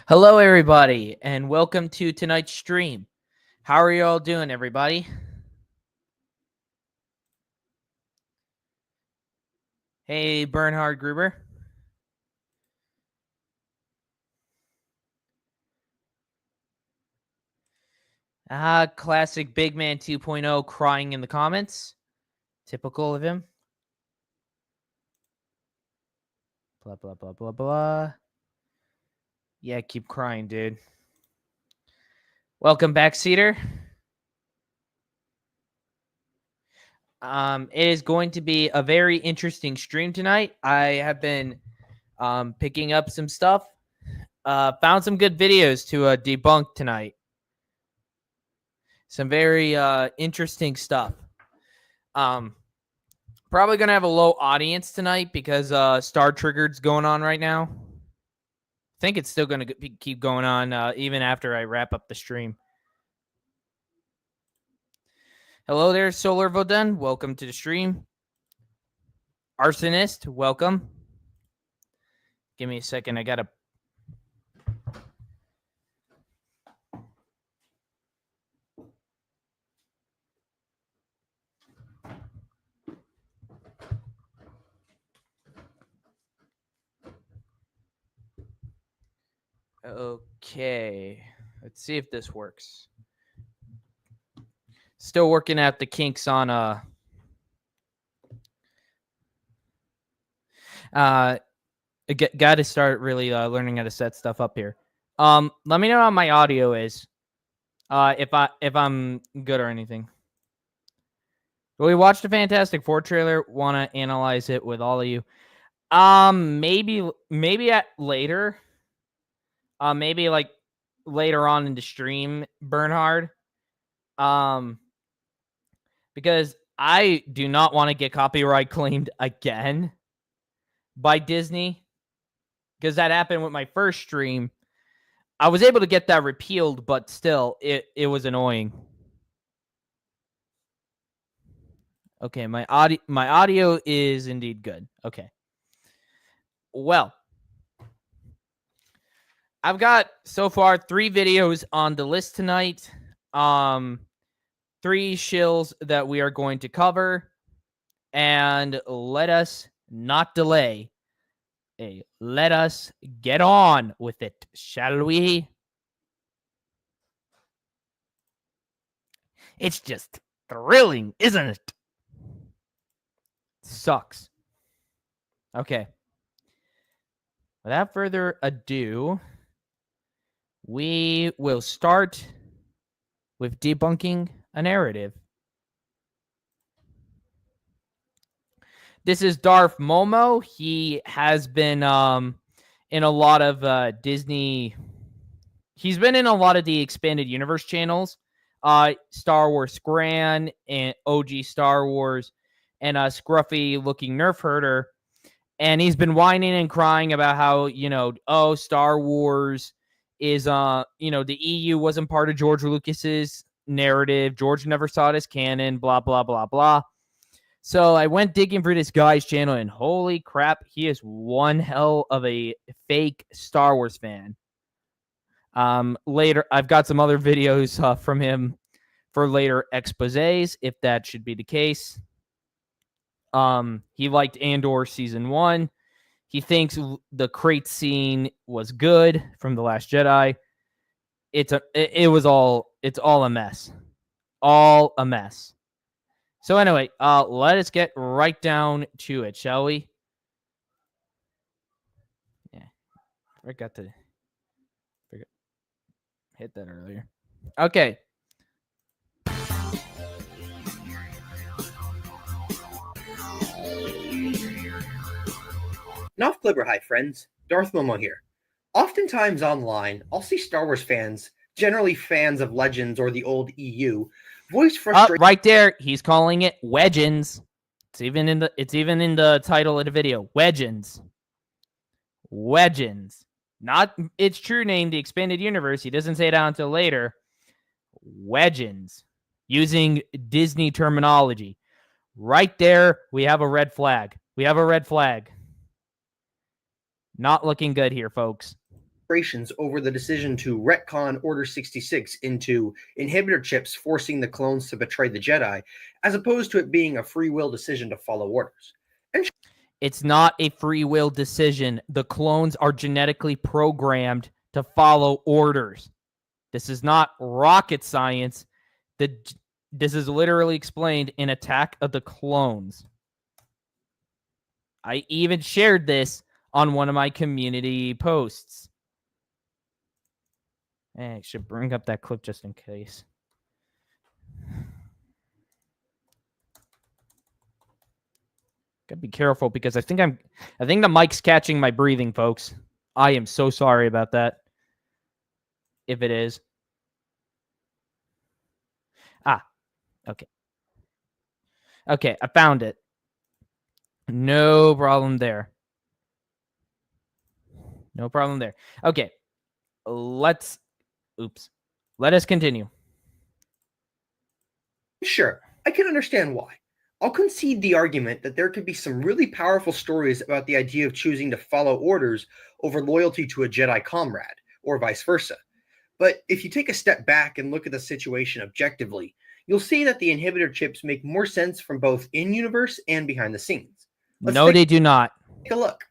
Hello, everybody, and welcome to tonight's stream. How are you all doing, everybody? Hey, Bernhard Gruber. Classic Big Man 2.0 crying in the comments. Typical of him. Blah, blah, blah, blah, blah. Yeah, keep crying, dude. Welcome back, Cedar. It is going to be a very interesting stream tonight. I have been picking up some stuff. Found some good videos to debunk tonight. Some very interesting stuff. Probably going to have a low audience tonight because Star Triggered's going on right now. I think it's still going to keep going on even after I wrap up the stream. Hello there, Solar Voden. Welcome to the stream. Arsonist, welcome. Give me a second. I got to... Okay. Let's see if this works. Still working out the kinks on got to start really learning how to set stuff up here. Let me know how my audio is. If I'm good or anything. We watched a Fantastic Four trailer. Want to analyze it with all of you. Maybe at later. Maybe like later on in the stream, Bernhard. Because I do not want to get copyright claimed again by Disney. Because that happened with my first stream. I was able to get that repealed, but still, it was annoying. Okay, my audio is indeed good. Okay. Well, I've got so far 3 videos on the list tonight. 3 shills that we are going to cover. And let us not delay. Hey, let us get on with it, shall we? It's just thrilling, isn't it? Sucks. Okay. Without further ado, we will start with debunking a narrative. This is Darth Momo. He has been in a lot of Disney. He's been in a lot of the expanded universe channels. Star Wars Gran and OG Star Wars and a scruffy looking nerf herder. And he's been whining and crying about how, Star Wars is, the EU wasn't part of George Lucas's narrative. George never saw it as canon, blah, blah, blah, blah. So I went digging for this guy's channel, and holy crap, he is one hell of a fake Star Wars fan. Later, I've got some other videos from him for later exposés, if that should be the case. He liked Andor season 1. He thinks the crate scene was good from The Last Jedi. It's all a mess. All a mess. So anyway, let us get right down to it, shall we? Yeah. I got to hit that earlier. Okay. Not Flibber, hi friends, Darth Momo here. Oftentimes online, I'll see Star Wars fans, generally fans of Legends or the old EU, voice frustration. Right there, he's calling it Wedgins. It's even in the title of the video. Wedgins. Wedgins. Not its true name, the expanded universe. He doesn't say it out until later. Wedgins. Using Disney terminology. Right there, we have a red flag. We have a red flag. Not looking good here, folks. over the decision to retcon Order 66 into inhibitor chips forcing the clones to betray the Jedi, as opposed to it being a free will decision to follow orders. It's not a free will decision. The clones are genetically programmed to follow orders. This is not rocket science. This is literally explained in Attack of the Clones. I even shared this on one of my community posts. I should bring up that clip just in case. Gotta be careful because I think the mic's catching my breathing, folks. I am so sorry about that. If it is. Okay. Okay, I found it. No problem there. No problem there. Okay. Let us continue. Sure, I can understand why. I'll concede the argument that there could be some really powerful stories about the idea of choosing to follow orders over loyalty to a Jedi comrade, or vice versa. But if you take a step back and look at the situation objectively, you'll see that the inhibitor chips make more sense from both in-universe and behind the scenes. They do not. Take a look.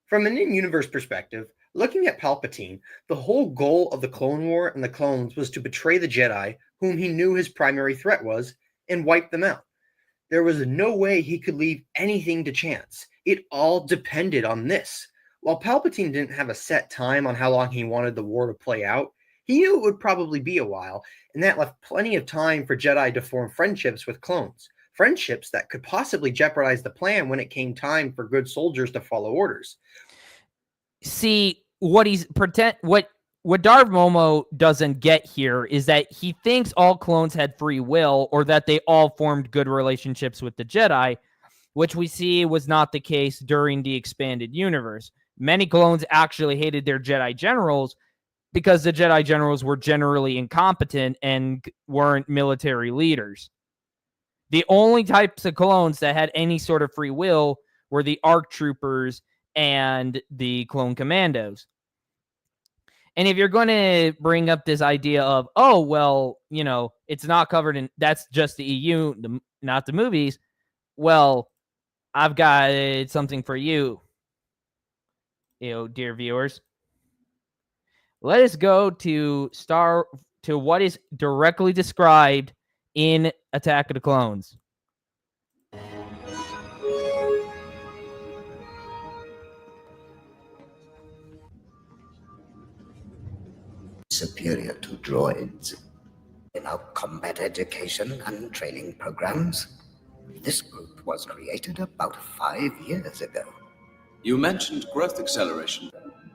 From an in-universe perspective, looking at Palpatine, the whole goal of the Clone War and the clones was to betray the Jedi, whom he knew his primary threat was, and wipe them out. There was no way he could leave anything to chance. It all depended on this. While Palpatine didn't have a set time on how long he wanted the war to play out, he knew it would probably be a while, and that left plenty of time for Jedi to form friendships with clones. Friendships that could possibly jeopardize the plan when it came time for good soldiers to follow orders. See, what Darth Momo doesn't get here is that he thinks all clones had free will or that they all formed good relationships with the Jedi, which we see was not the case during the expanded universe. Many clones actually hated their Jedi generals because the Jedi generals were generally incompetent and weren't military leaders. The only types of clones that had any sort of free will were the ARC troopers and the clone commandos. And if you're going to bring up this idea of, oh, well, it's not covered in, that's just the EU, not the movies. Well, I've got something for you, dear viewers. Let us go to what is directly described in Attack of the Clones. Superior to droids. In our combat education and training programs, this group was created about 5 years ago. You mentioned growth acceleration.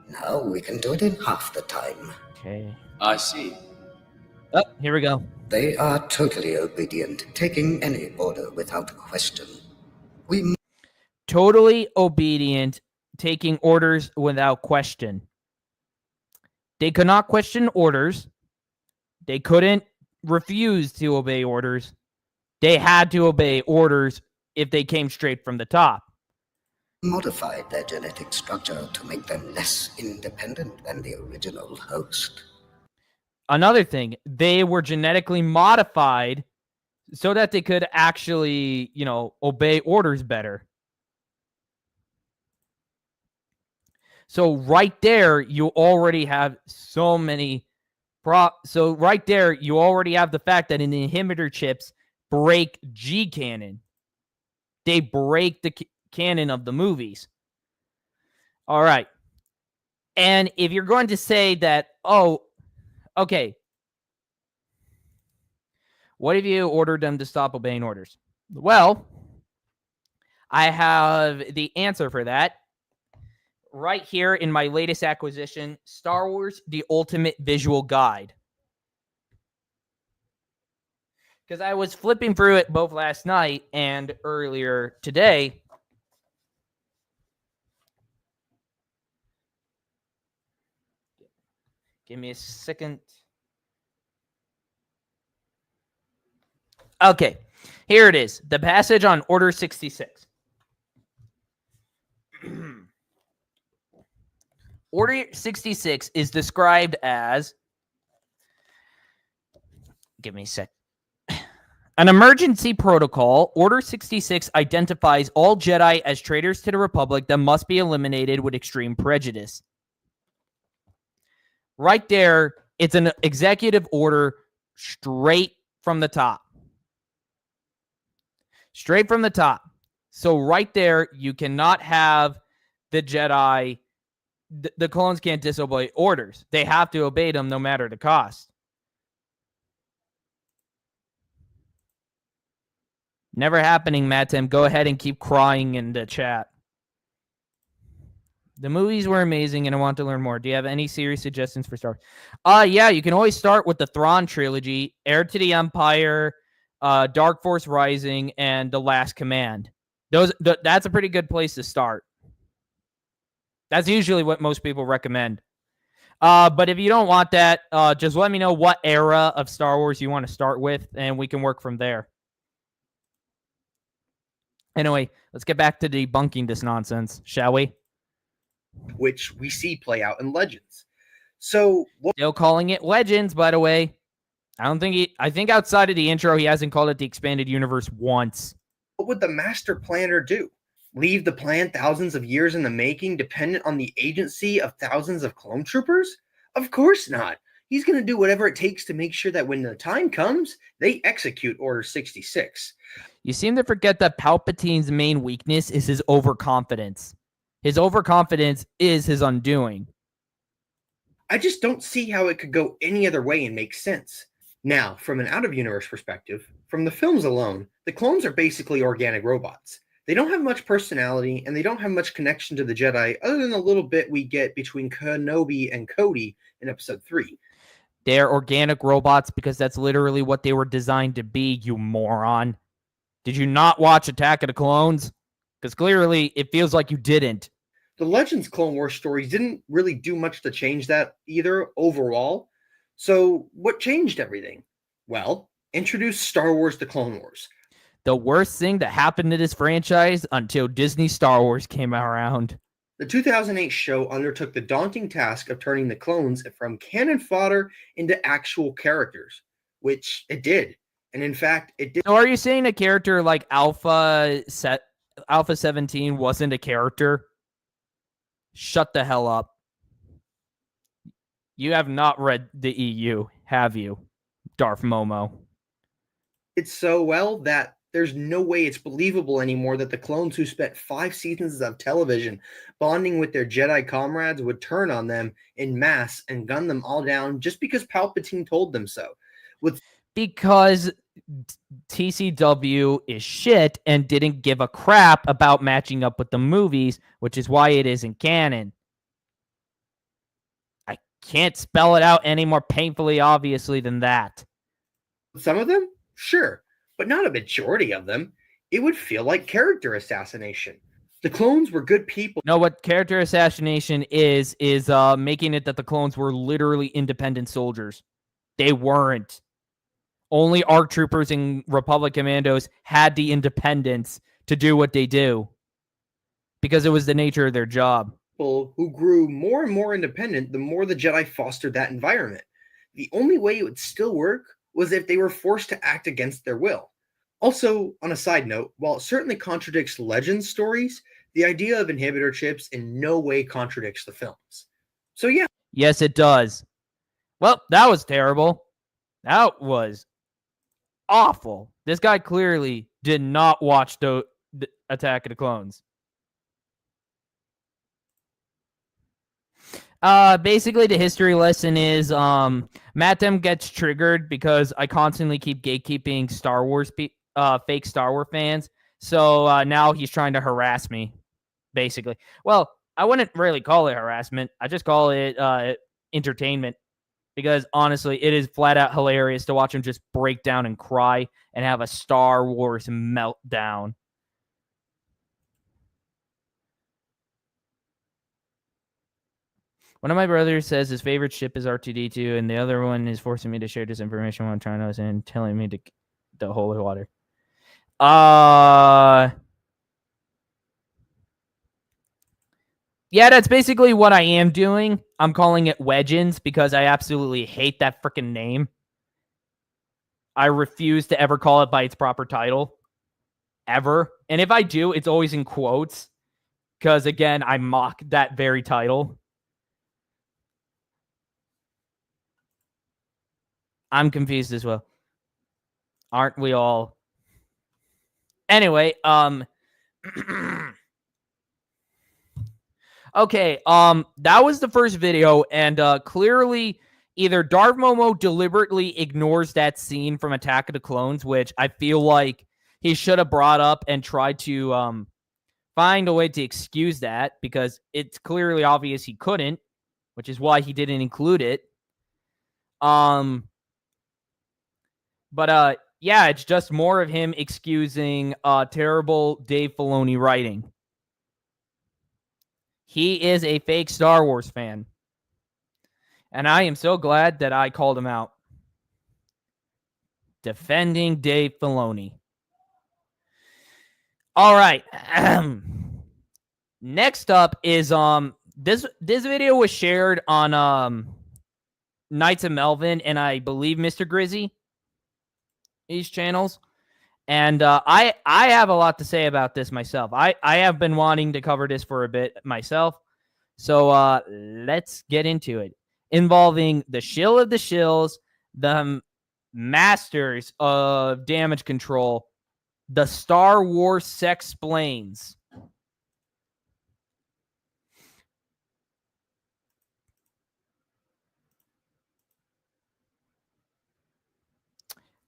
Now we can do it in half the time. Okay. I see. Oh, here we go. They are totally obedient, taking any order without question. Totally obedient, taking orders without question. They could not question orders. They couldn't refuse to obey orders. They had to obey orders if they came straight from the top. Modified their genetic structure to make them less independent than the original host. Another thing, they were genetically modified so that they could actually, obey orders better. So right there, you already have so many so right there, you already have the fact that in the inhibitor chips break G canon. They break the canon of the movies. All right. And if you're going to say that, okay, what if you ordered them to stop obeying orders? Well, I have the answer for that right here in my latest acquisition, Star Wars, The Ultimate Visual Guide. Because I was flipping through it both last night and earlier today. Give me a second. Okay, here it is. The passage on Order 66. Order 66 is described as... Give me a sec. An emergency protocol. Order 66 identifies all Jedi as traitors to the Republic that must be eliminated with extreme prejudice. Right there, it's an executive order straight from the top. Straight from the top. So right there, you cannot have the Jedi... The clones can't disobey orders. They have to obey them no matter the cost. Never happening, Matt Tim. Go ahead and keep crying in the chat. The movies were amazing, and I want to learn more. Do you have any series suggestions for Star Wars? Yeah, you can always start with the Thrawn trilogy, Heir to the Empire, Dark Force Rising, and The Last Command. That's a pretty good place to start. That's usually what most people recommend. But if you don't want that, just let me know what era of Star Wars you want to start with, and we can work from there. Anyway, let's get back to debunking this nonsense, shall we? Which we see play out in Legends. So, Still calling it Legends, by the way. I think outside of the intro, he hasn't called it the expanded universe once. What would the master planner do? Leave the plan thousands of years in the making, dependent on the agency of thousands of clone troopers? Of course not. He's going to do whatever it takes to make sure that when the time comes, they execute Order 66. You seem to forget that Palpatine's main weakness is his overconfidence. His overconfidence is his undoing. I just don't see how it could go any other way and make sense. Now, from an out-of-universe perspective, from the films alone, the clones are basically organic robots. They don't have much personality, and they don't have much connection to the Jedi other than the little bit we get between Kenobi and Cody in Episode 3. They're organic robots because that's literally what they were designed to be, you moron. Did you not watch Attack of the Clones? Because clearly it feels like you didn't. The Legends Clone Wars stories didn't really do much to change that either overall. So what changed everything? Well, introduce Star Wars The Clone Wars. The worst thing that happened to this franchise until Disney Star Wars came around. The 2008 show undertook the daunting task of turning the clones from cannon fodder into actual characters, which it did. And in fact, it did. So are you saying a character like Alpha 17 wasn't a character? Shut the hell up. You have not read the EU, have you, Darth Momo? It's so well that there's no way it's believable anymore that the clones who spent 5 seasons of television bonding with their Jedi comrades would turn on them in mass and gun them all down just because Palpatine told them so. Because TCW is shit and didn't give a crap about matching up with the movies, which is why it isn't canon. I can't spell it out any more painfully obviously than that. Some of them? Sure. But not a majority of them. It would feel like character assassination. The clones were good people. No, what character assassination is making it that the clones were literally independent soldiers. They weren't. Only ARC troopers and Republic commandos had the independence to do what they do. Because it was the nature of their job. People who grew more and more independent the more the Jedi fostered that environment. The only way it would still work was if they were forced to act against their will. Also, on a side note, while it certainly contradicts Legends stories, the idea of inhibitor chips in no way contradicts the films. So yeah. Yes, it does. Well, that was terrible. That was awful. This guy clearly did not watch the Attack of the Clones. Basically, the history lesson is Matem gets triggered because I constantly keep gatekeeping Star Wars, fake Star Wars fans. So now he's trying to harass me, basically. Well, I wouldn't really call it harassment. I just call it entertainment. Because honestly, it is flat out hilarious to watch him just break down and cry and have a Star Wars meltdown. One of my brothers says his favorite ship is R2-D2, and the other one is forcing me to share this information while I'm trying to and telling me to the holy water. Yeah, that's basically what I am doing. I'm calling it Wedgins because I absolutely hate that freaking name. I refuse to ever call it by its proper title. Ever. And if I do, it's always in quotes. Because, again, I mock that very title. I'm confused as well. Aren't we all? Anyway, okay, that was the first video, and clearly either Darth Momo deliberately ignores that scene from Attack of the Clones, which I feel like he should have brought up and tried to find a way to excuse that, because it's clearly obvious he couldn't, which is why he didn't include it. But yeah, it's just more of him excusing terrible Dave Filoni writing. He is a fake Star Wars fan. And I am so glad that I called him out. Defending Dave Filoni. All right. Next up is this video was shared on Knights of Melvin and I believe Mr. Grizzy. These channels. And I have a lot to say about this myself. I have been wanting to cover this for a bit myself. So let's get into it. Involving the shill of the shills, the masters of damage control, the Star Wars sexplains.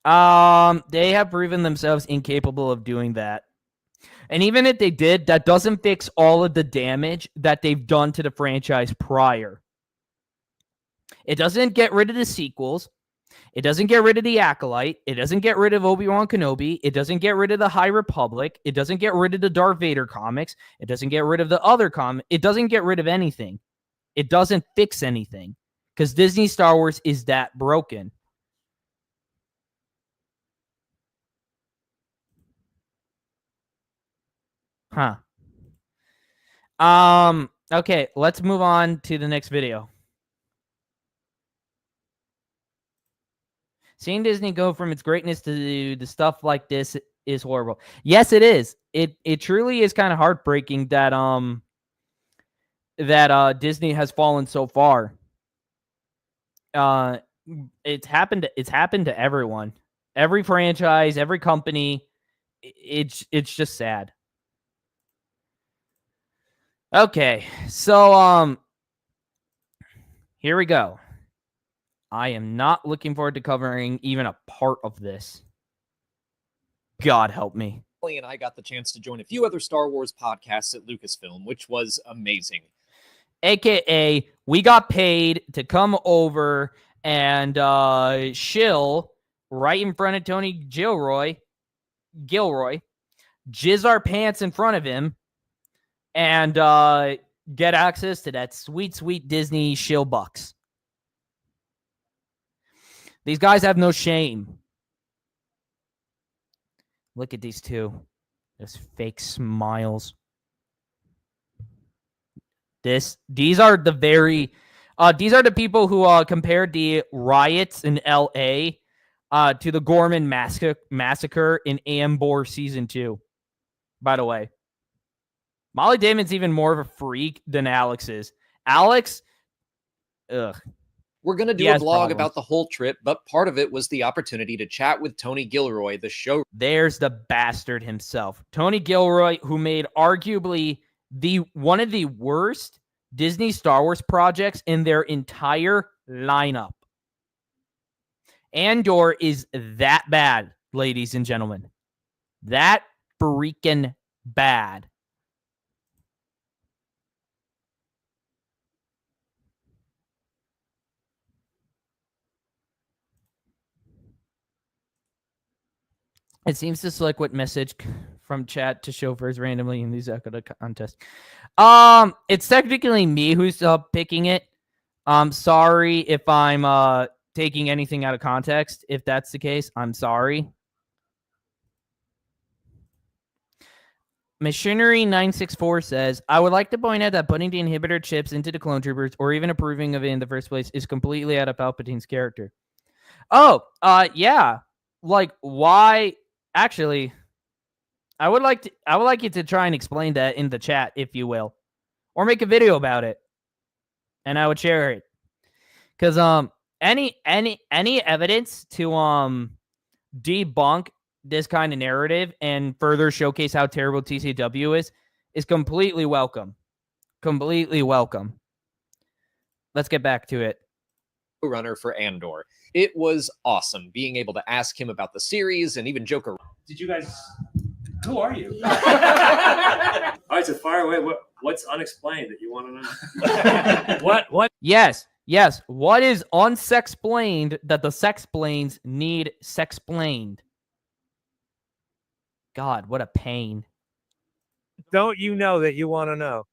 They have proven themselves incapable of doing that. And even if they did, that doesn't fix all of the damage that they've done to the franchise prior. It doesn't get rid of the sequels. It doesn't get rid of the Acolyte. It doesn't get rid of Obi-Wan Kenobi. It doesn't get rid of the High Republic. It doesn't get rid of the Darth Vader comics. It doesn't get rid of the other comics. It doesn't get rid of anything. It doesn't fix anything. Because Disney Star Wars is that broken. Huh. Okay, let's move on to the next video. Seeing Disney go from its greatness to the stuff like this is horrible. Yes, it is. It truly is kind of heartbreaking that Disney has fallen so far. It's happened to everyone. Every franchise, every company. It's just sad. Okay, so here we go. I am not looking forward to covering even a part of this. God help me. And I got the chance to join a few other Star Wars podcasts at Lucasfilm, which was amazing. AKA, we got paid to come over and shill right in front of Tony Gilroy, jizz our pants in front of him, and get access to that sweet, sweet Disney shill bucks. These guys have no shame. Look at these two. Those fake smiles. These are the people who compared the riots in LA to the Gorman massacre in Andor season 2. By the way, Molly Damon's even more of a freak than Alex is. Alex, ugh. We're going to do a vlog about the whole trip, but part of it was the opportunity to chat with Tony Gilroy, the show. There's the bastard himself. Tony Gilroy, who made arguably one of the worst Disney Star Wars projects in their entire lineup. Andor is that bad, ladies and gentlemen. That freaking bad. It seems to select what message from chat to chauffeurs randomly in these Echo contest. It's technically me who's picking it. Sorry if I'm taking anything out of context. If that's the case, I'm sorry. Machinery 964 says, I would like to point out that putting the inhibitor chips into the clone troopers or even approving of it in the first place is completely out of Palpatine's character. Oh, yeah. Like, why? Actually, I would like you to try and explain that in the chat, if you will, or make a video about it, and I would share it. Because any evidence to debunk this kind of narrative and further showcase how terrible TCW is completely welcome. Completely welcome. Let's get back to it. Runner for Andor. It was awesome being able to ask him about the series and even joke around. Did you guys? Who are you? All right, so fire away. What's unexplained that you want to know? What? Yes. What is unsexplained that the sexplains need sexplained? God, what a pain. Don't you know that you want to know?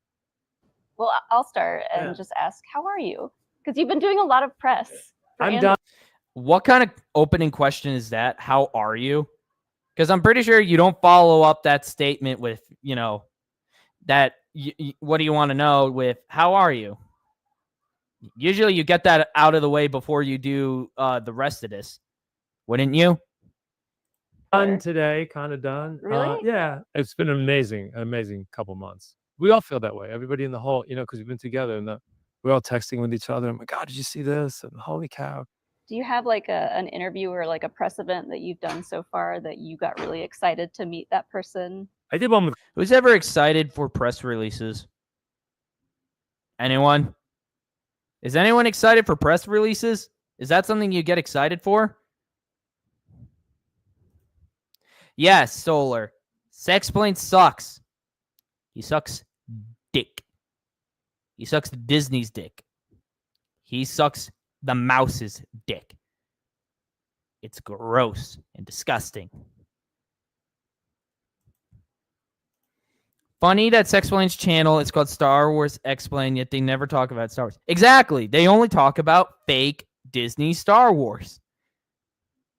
Well, I'll start and just ask, how are you? Because you've been doing a lot of press. I'm done. What kind of opening question is that? How are you? Because I'm pretty sure you don't follow up that statement with, that what do you want to know with how are you? Usually you get that out of the way before you do the rest of this. Wouldn't you? Done today, kind of done. Really? Yeah, it's been an amazing couple months. We all feel that way. Everybody in the whole, because we've been together and we're all texting with each other. I'm like, God, did you see this? And holy cow. Do you have like an interview or like a press event that you've done so far that you got really excited to meet that person? I did one with. Who's ever excited for press releases? Anyone? Is anyone excited for press releases? Is that something you get excited for? Yes, Solar. Sexplain sucks. He sucks dick. He sucks Disney's dick. He sucks the mouse's dick. It's gross and disgusting. Funny that Sexplain's channel is called Star Wars Explain, yet they never talk about Star Wars. Exactly. They only talk about fake Disney Star Wars.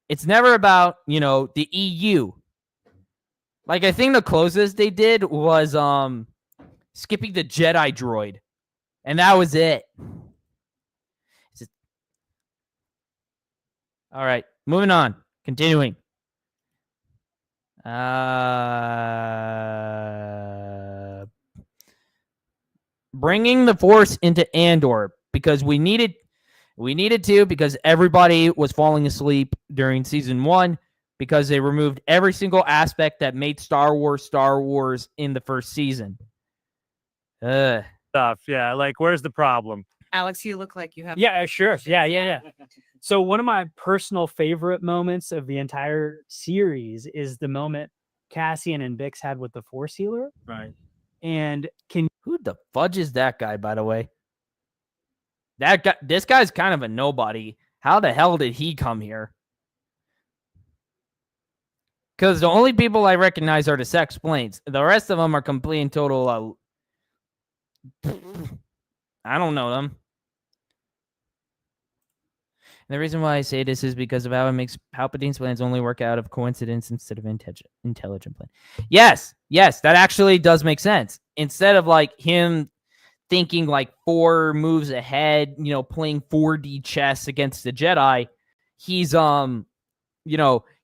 It's never about, the EU. Like, I think the closest they did was skipping the Jedi droid. And that was it. All right, moving on. Continuing. Bringing the Force into Andor because we needed to, because everybody was falling asleep during season 1 because they removed every single aspect that made Star Wars in the first season. Stuff. Yeah, like where's the problem? Alex, you look like you have. Yeah, sure. Yeah. So one of my personal favorite moments of the entire series is the moment Cassian and Bix had with the Force Healer. Right. And who the fudge is that guy, by the way? This guy's kind of a nobody. How the hell did he come here? Because the only people I recognize are the Sexplains. The rest of them are complete and total. I don't know them. And the reason why I say this is because of how it makes Palpatine's plans only work out of coincidence instead of intelligent plan. Yes, that actually does make sense. Instead of like him thinking like 4 moves ahead, playing 4D chess against the Jedi, he's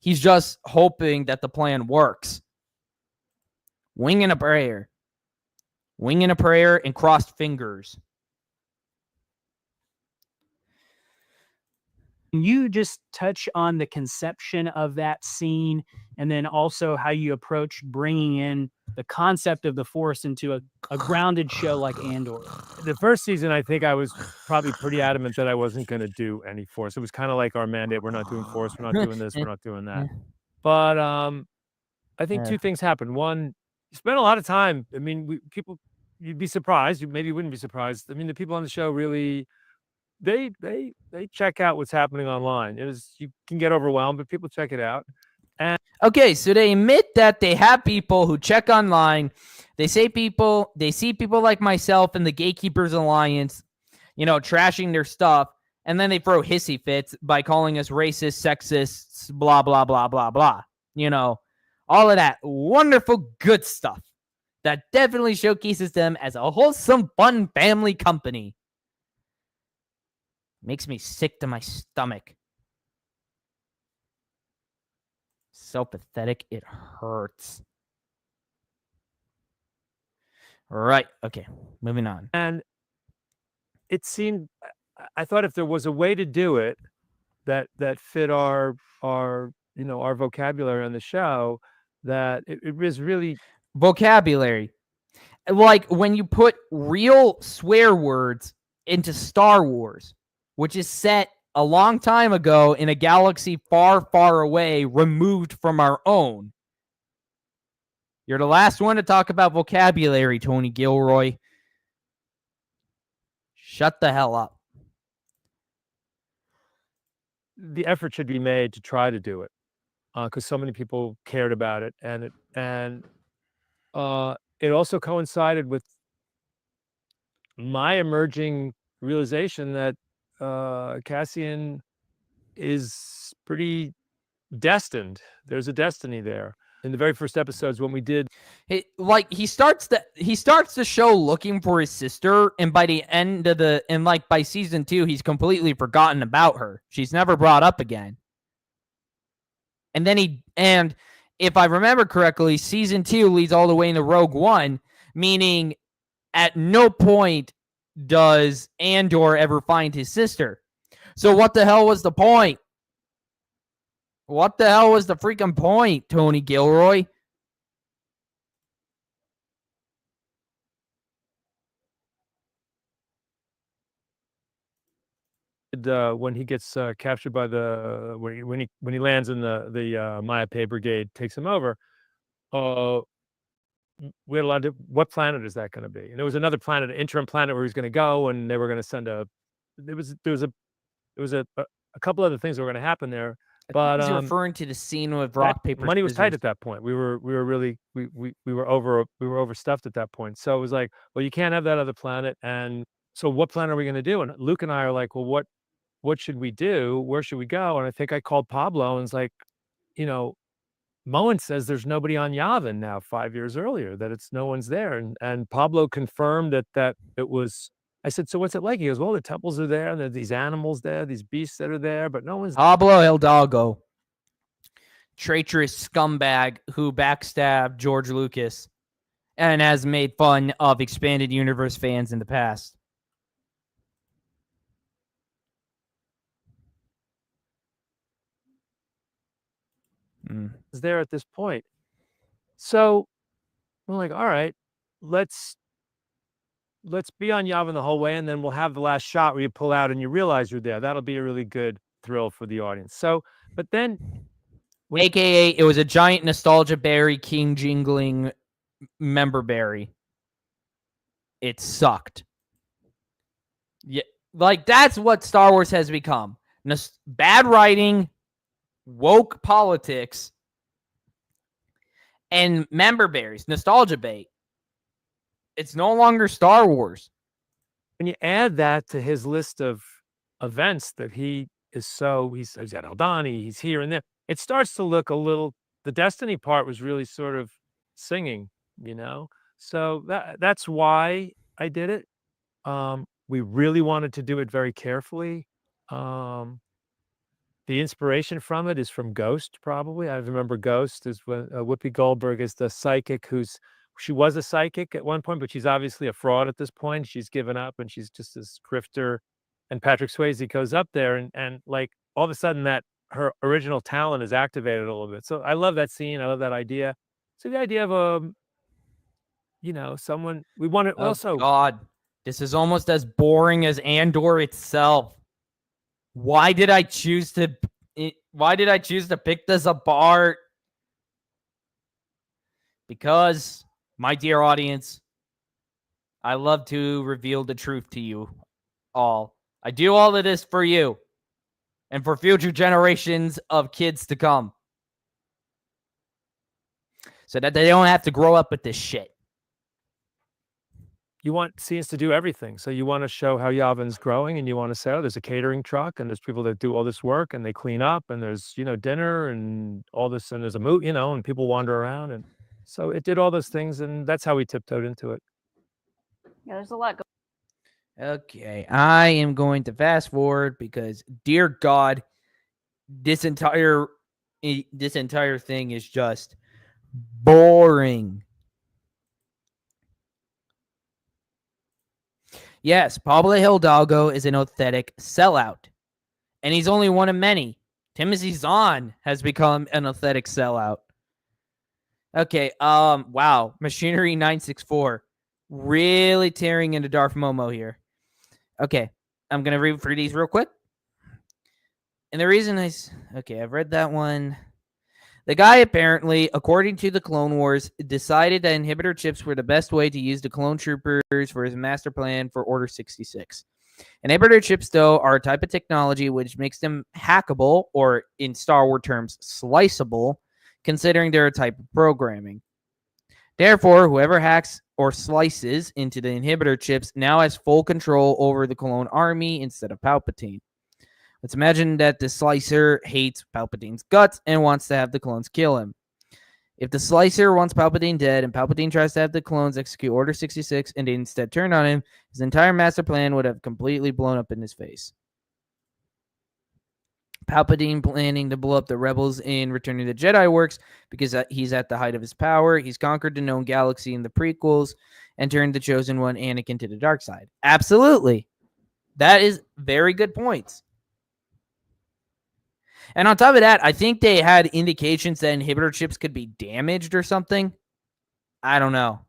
he's just hoping that the plan works. Wing and a prayer and crossed fingers. Can you just touch on the conception of that scene and then also how you approach bringing in the concept of the Force into a grounded show like Andor? The first season, I think I was probably pretty adamant that I wasn't going to do any Force. It was kind of like our mandate. We're not doing Force. We're not doing this. We're not doing that. But I think 2 things happened. One, you spend a lot of time. I mean, you'd be surprised. You maybe wouldn't be surprised. I mean, the people on the show really... They check out what's happening online. You can get overwhelmed, but people check it out. And okay, so they admit that they have people who check online. They see people like myself and the Gatekeepers Alliance, trashing their stuff, and then they throw hissy fits by calling us racist, sexists, blah blah blah blah blah. All of that wonderful good stuff. that definitely showcases them as a wholesome, fun family company. Makes me sick to my stomach. So pathetic, it hurts. Right. Okay. Moving on. And it seemed, I thought if there was a way to do it that fit our our vocabulary on the show, that it was really vocabulary. Like when you put real swear words into Star Wars, which is set a long time ago in a galaxy far, far away, removed from our own. You're the last one to talk about vocabulary, Tony Gilroy. Shut the hell up. the effort should be made to try to do it, because so many people cared about it, and it also coincided with my emerging realization that Cassian is pretty destined. There's a destiny there. In the very first episodes when we did, he starts the show looking for his sister, and by the end of by season 2, he's completely forgotten about her. She's never brought up again. And then if I remember correctly, season 2 leads all the way into Rogue One, meaning at no point does Andor ever find his sister. So what the hell was the point? What the hell was the freaking point, Tony Gilroy? when he gets captured by the when he lands in the Maya Pei Brigade takes him over, we had a lot of what planet is that going to be? And there was another planet, an interim planet where he's going to go, and they were going to send there was a couple other things that were going to happen there. But he's referring to the scene with rock paper money was tight scissors. at that point. We were really we were overstuffed at that point. So it was like, well, you can't have that other planet. And so what planet are we going to do? And Luke and I are like, well, what should we do? Where should we go? And I think I called Pablo and was like, Moen says there's nobody on Yavin now 5 years earlier, that no one's there. And Pablo confirmed that it was. I said, so what's it like? He goes, well, the temples are there, and there's these animals there, these beasts that are there, but no one's. Pablo Hidalgo, traitorous scumbag who backstabbed George Lucas and has made fun of expanded universe fans in the past. Is there at this point. So we're like, all right, let's be on Yavin the whole way, and then we'll have the last shot where you pull out and you realize you're there. That'll be a really good thrill for the audience. So, but then, AKA, it was a giant nostalgia berry, king jingling member berry. It sucked. Yeah, like that's what Star Wars has become. Bad writing, woke politics, and member berries, nostalgia bait. It's no longer Star Wars. When you add that to his list of events that he's at Aldani, he's here and there, it starts to look a little, the Destiny part was really sort of singing, So that's why I did it. We really wanted to do it very carefully. The inspiration from it is from Ghost, probably. I remember Ghost is when Whoopi Goldberg is the psychic she was a psychic at one point, but she's obviously a fraud at this point. She's given up and she's just this grifter. And Patrick Swayze goes up there and like all of a sudden that her original talent is activated a little bit. So I love that scene. I love that idea. So the idea of someone we want to also. God, this is almost as boring as Andor itself. Why did I choose to pick this apart? Because, my dear audience, I love to reveal the truth to you all. I do all of this for you and for future generations of kids to come, so that they don't have to grow up with this shit. You want scenes to do everything. So you want to show how Yavin's growing, and you want to say, oh, there's a catering truck and there's people that do all this work and they clean up and there's, dinner and all this, and there's a moot, and people wander around. And So it did all those things, and that's how we tiptoed into it. Yeah, there's a lot going. Okay, I am going to fast forward because, dear God, this entire thing is just boring. Yes, Pablo Hidalgo is an authentic sellout, and he's only one of many. Timothy Zahn has become an authentic sellout. Okay, wow, Machinery 964 really tearing into Darth Momo here. Okay, I'm gonna read through these real quick. And the reason I've read that one. The guy apparently, according to the Clone Wars, decided that inhibitor chips were the best way to use the clone troopers for his master plan for Order 66. Inhibitor chips, though, are a type of technology which makes them hackable, or in Star Wars terms, sliceable, considering they're a type of programming. Therefore, whoever hacks or slices into the inhibitor chips now has full control over the clone army instead of Palpatine. Let's imagine that the slicer hates Palpatine's guts and wants to have the clones kill him. If the slicer wants Palpatine dead and Palpatine tries to have the clones execute Order 66 and they instead turn on him, his entire master plan would have completely blown up in his face. Palpatine planning to blow up the rebels in Return of the Jedi works because he's at the height of his power. He's conquered the known galaxy in the prequels and turned the Chosen One, Anakin, to the dark side. Absolutely. That is very good points. And on top of that, I think they had indications that inhibitor chips could be damaged or something. I don't know.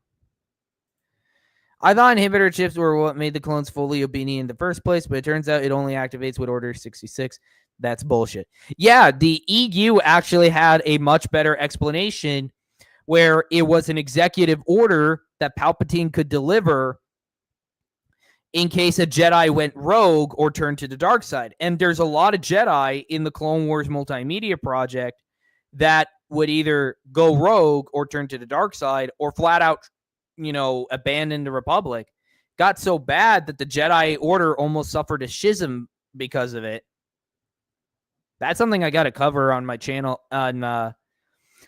I thought inhibitor chips were what made the clones fully obedient in the first place, but it turns out it only activates with Order 66. That's bullshit. Yeah, the EU actually had a much better explanation where it was an executive order that Palpatine could deliver in case a Jedi went rogue or turned to the dark side. And there's a lot of Jedi in the Clone Wars multimedia project that would either go rogue or turn to the dark side or flat out, abandon the Republic. Got so bad that the Jedi Order almost suffered a schism because of it. That's something I got to cover on my channel, on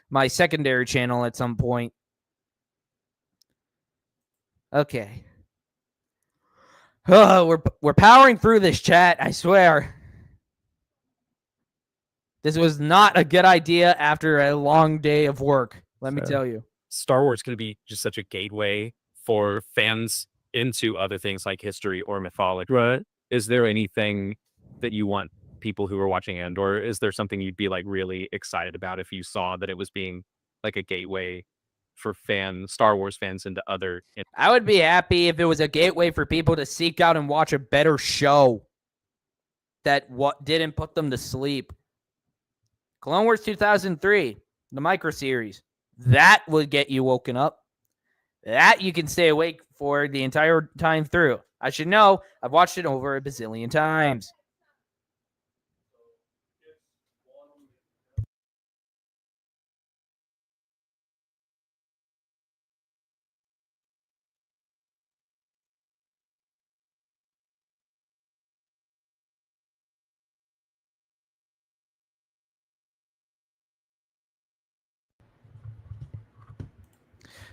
my secondary channel at some point. Okay. We're powering through this chat, I swear. This was not a good idea after a long day of work, let me tell you. Star Wars could be just such a gateway for fans into other things like history or mythology. Right. Is there anything that you want people who are watching Andor, is there something you'd be like really excited about if you saw that it was being like a gateway for Star Wars fans into other? I would be happy if it was a gateway for people to seek out and watch a better show that didn't put them to sleep. Clone Wars 2003, the micro series, that would get you woken up. That you can stay awake for the entire time through. I should know. I've watched it over a bazillion times.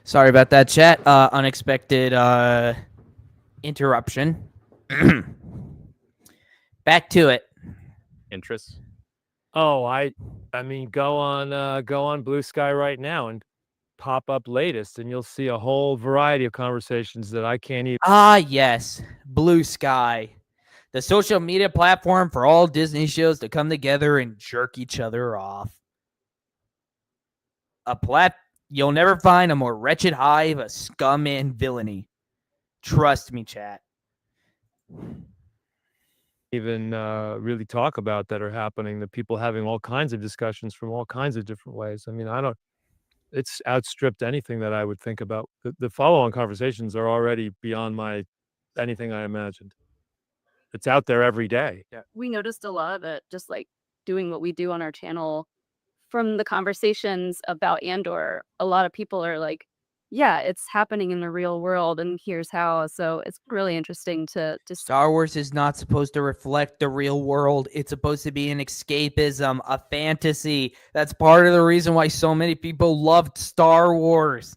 Sorry about that, chat. Unexpected interruption. Back to it. Interests? Oh, I mean, go on Blue Sky right now and pop up latest, and you'll see a whole variety of conversations that I can't even. Ah, yes, Blue Sky, the social media platform for all Disney shows to come together and jerk each other off. You'll never find a more wretched hive of scum and villainy. Trust me, chat. Even really talk about that are happening, that people having all kinds of discussions from all kinds of different ways. I mean, it's outstripped anything that I would think about. The follow-on conversations are already beyond anything I imagined. It's out there every day. Yeah. We noticed a lot of it just like doing what we do on our channel. From the conversations about Andor, a lot of people are like yeah, it's happening in the real world, and here's how. So it's really interesting to Star Wars is not supposed to reflect the real world. It's supposed to be an escapism, a fantasy. That's part of the reason why so many people loved Star Wars.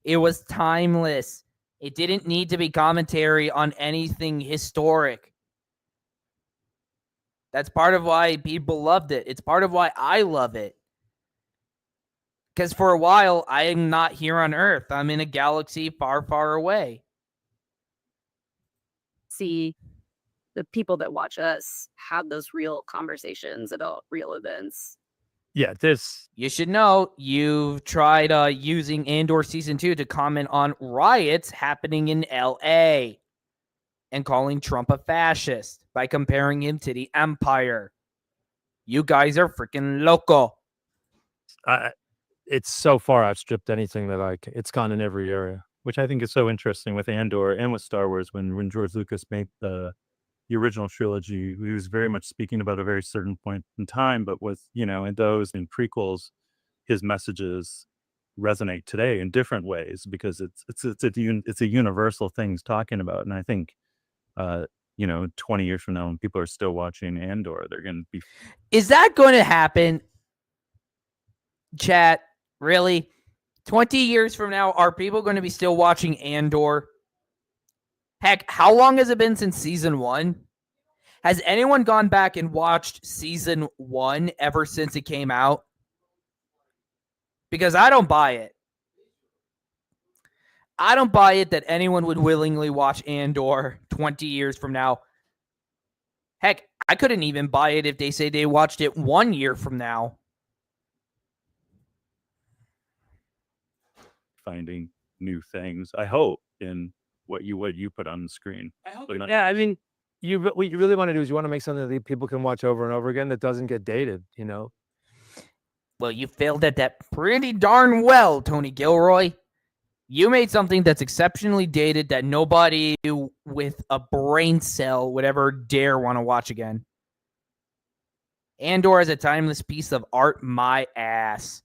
It was timeless. It didn't need to be commentary on anything historic. That's part of why people loved it. It's part of why I love it. Because for a while, I am not here on Earth. I'm in a galaxy far, far away. see the people that watch us have those real conversations about real events. Yeah, You should know you've tried using Andor Season 2 to comment on riots happening in L.A. and calling Trump a fascist by comparing him to the Empire. You guys are freaking loco. It's so far outstripped anything that it's gone in every area, which I think is so interesting with Andor and with Star Wars. When George Lucas made the original trilogy, he was very much speaking about a very certain point in time, but with, in those and prequels, his messages resonate today in different ways because it's a universal thing he's talking about. And I think 20 years from now, when people are still watching Andor, they're going to be. Is that going to happen? Chat, really? 20 years from now, are people going to be still watching Andor? Heck, how long has it been since season 1? Has anyone gone back and watched season 1 ever since it came out? Because I don't buy it. I don't buy it that anyone would willingly watch Andor 20 years from now. Heck, I couldn't even buy it if they say they watched it 1 year from now. Finding new things, I hope, in what you put on the screen. I hope. Yeah, I mean, what you really want to do is you want to make something that people can watch over and over again that doesn't get dated, Well, you failed at that pretty darn well, Tony Gilroy. You made something that's exceptionally dated that nobody with a brain cell would ever dare want to watch again. Andor is a timeless piece of art, my ass.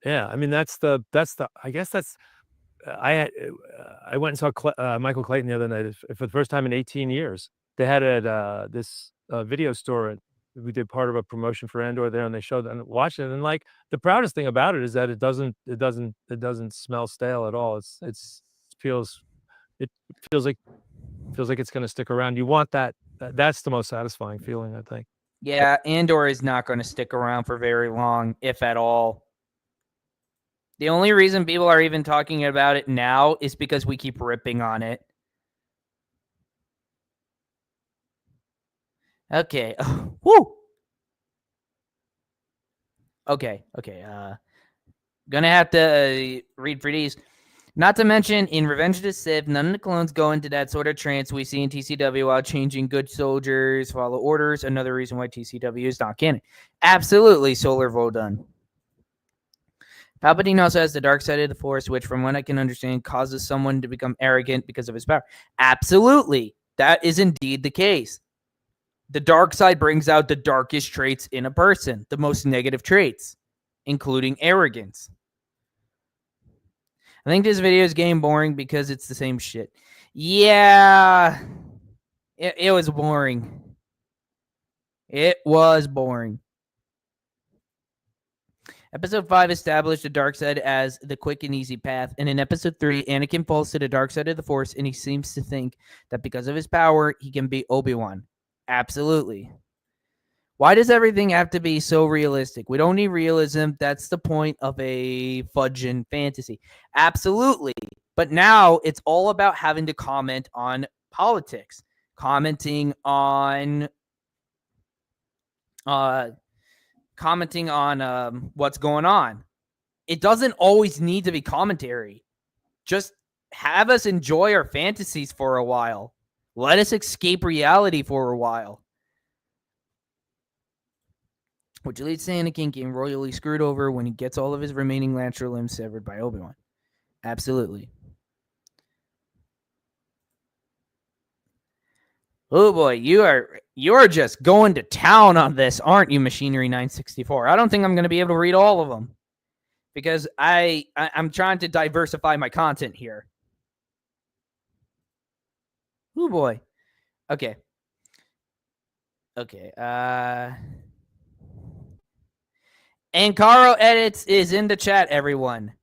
Yeah, I mean that's the I guess that's I went and saw Michael Clayton the other night for the first time in 18 years. They had at this video store. We did part of a promotion for Andor there, and they showed and watched it. And like the proudest thing about it is that it doesn't smell stale at all. It feels like it's going to stick around. You want that. That's the most satisfying feeling, I think. Yeah, Andor is not going to stick around for very long, if at all. The only reason people are even talking about it now is because we keep ripping on it. Okay. Woo! Okay. Gonna have to read for these. Not to mention, in Revenge of the Sith, none of the clones go into that sort of trance we see in TCW while changing good soldiers follow orders. Another reason why TCW is not canon. Absolutely, Solar Vodun. Palpatine also has the dark side of the Force, which, from what I can understand, causes someone to become arrogant because of his power. Absolutely. That is indeed the case. The dark side brings out the darkest traits in a person, the most negative traits, including arrogance. I think this video is getting boring because it's the same shit. Yeah. It was boring. It was boring. Episode 5 established the dark side as the quick and easy path, and in Episode 3, Anakin falls to the dark side of the Force, and he seems to think that because of his power, he can beat Obi-Wan. Absolutely. Why does everything have to be so realistic? We don't need realism. That's the point of a fudging fantasy. Absolutely. But now it's all about having to comment on politics, commenting on what's going on. It doesn't always need to be commentary. Just have us enjoy our fantasies for a while. Let us escape reality for a while. Which leads to Anakin getting royally screwed over when he gets all of his remaining natural limbs severed by Obi-Wan. Absolutely. Oh boy, you are just going to town on this, aren't you, Machinery 964? I don't think I'm going to be able to read all of them. because I'm trying to diversify my content here. Oh boy. Okay. Ankaro Edits is in the chat, everyone.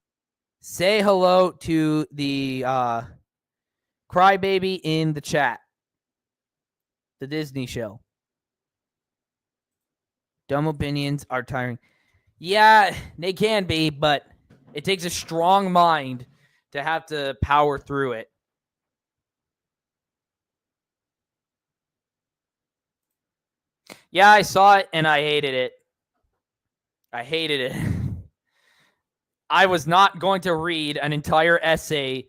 Say hello to the crybaby in the chat. The Disney show. Dumb opinions are tiring. Yeah, they can be, but it takes a strong mind to have to power through it. Yeah, I saw it and I hated it. I hated it. I was not going to read an entire essay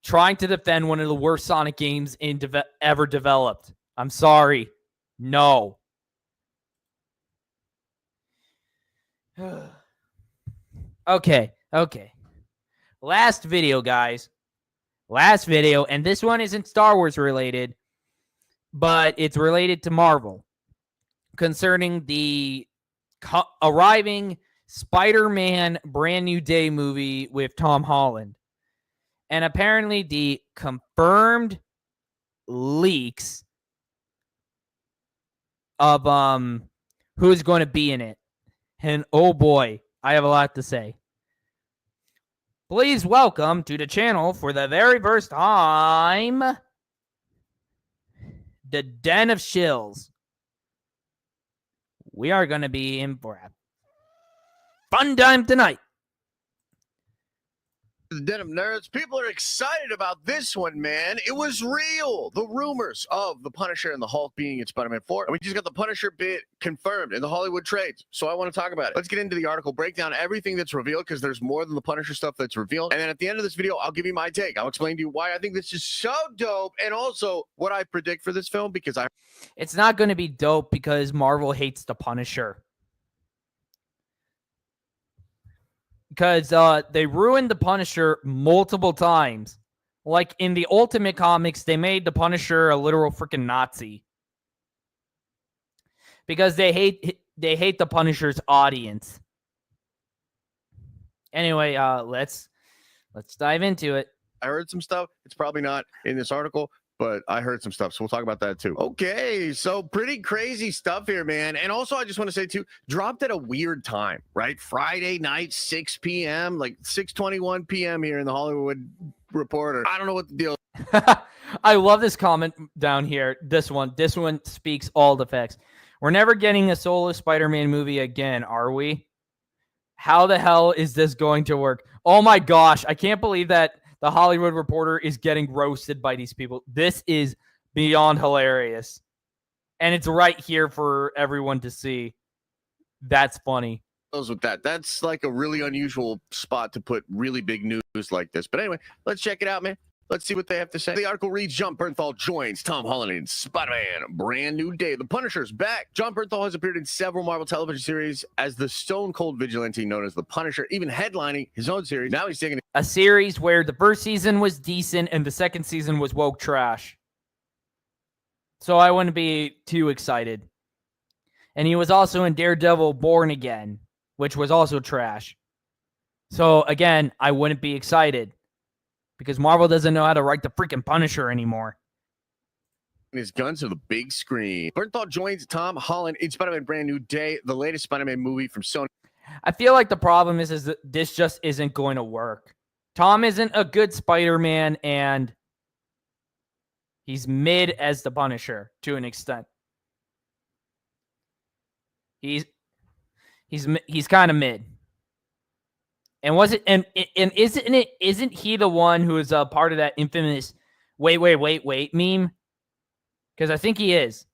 trying to defend one of the worst Sonic games ever developed. I'm sorry. No. Okay. Last video, guys. Last video, and this one isn't Star Wars related, but it's related to Marvel concerning the arriving Spider-Man Brand New Day movie with Tom Holland. And apparently the confirmed leaks of who's going to be in it. And oh boy, I have a lot to say. Please welcome to the channel for the very first time, the Den of Shills. We are going to be in for a fun time tonight. The Den of Nerds. People are excited about this one, man. It was real. The rumors of the Punisher and the Hulk being in Spider-Man 4. And we just got the Punisher bit confirmed in the Hollywood trades. So I want to talk about it. Let's get into the article, break down everything that's revealed, because there's more than the Punisher stuff that's revealed. And then at the end of this video, I'll give you my take. I'll explain to you why I think this is so dope, and also what I predict for this film, because it's not going to be dope because Marvel hates the Punisher. Because they ruined the Punisher multiple times. Like in the Ultimate Comics, they made the Punisher a literal freaking Nazi. Because they hate the Punisher's audience. Anyway, let's dive into it. I heard some stuff. It's probably not in this article, but I heard some stuff, so we'll talk about that too. Okay, so pretty crazy stuff here, man. And also, I just want to say too, dropped at a weird time, right? Friday night, 6 p.m., like 6:21 p.m. here in the Hollywood Reporter. I don't know what the deal is. I love this comment down here. This one speaks all the facts. We're never getting a solo Spider-Man movie again, are we? How the hell is this going to work? Oh my gosh, I can't believe that the Hollywood Reporter is getting roasted by these people. This is beyond hilarious. And it's right here for everyone to see. That's funny. With that, that's like a really unusual spot to put really big news like this. But anyway, let's check it out, man. Let's see what they have to say. The article reads, Jon Bernthal joins Tom Holland in Spider-Man, Brand New Day. The Punisher's back. Jon Bernthal has appeared in several Marvel television series as the stone-cold vigilante known as the Punisher, even headlining his own series. Now he's taking a series where the first season was decent and the second season was woke trash. So I wouldn't be too excited. And he was also in Daredevil Born Again, which was also trash. So again, I wouldn't be excited. Because Marvel doesn't know how to write the freaking Punisher anymore. His guns to the big screen. Bernthal joins Tom Holland in Spider-Man Brand New Day, the latest Spider-Man movie from Sony. I feel like the problem is that this just isn't going to work. Tom isn't a good Spider-Man, and he's mid as the Punisher to an extent. He's kind of mid. And isn't he the one who is a part of that infamous wait meme? Because I think he is.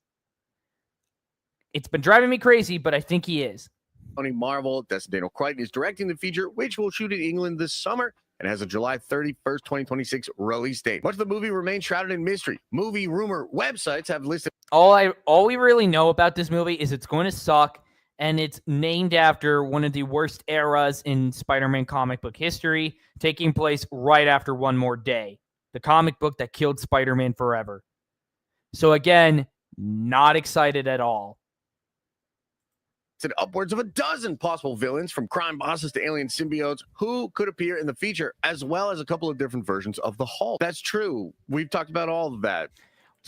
It's been driving me crazy, but I think he is. Sony Marvel, Daniel Crichton is directing the feature, which will shoot in England this summer and has a July 31st, 2026 release date. Much of the movie remains shrouded in mystery. Movie rumor websites have listed all we really know about this movie is it's going to suck. And it's named after one of the worst eras in Spider-Man comic book history, taking place right after One More Day, the comic book that killed Spider-Man forever. So again, not excited at all. said upwards of a dozen possible villains, from crime bosses to alien symbiotes, who could appear in the feature, as well as a couple of different versions of the Hulk. That's true. We've talked about all of that.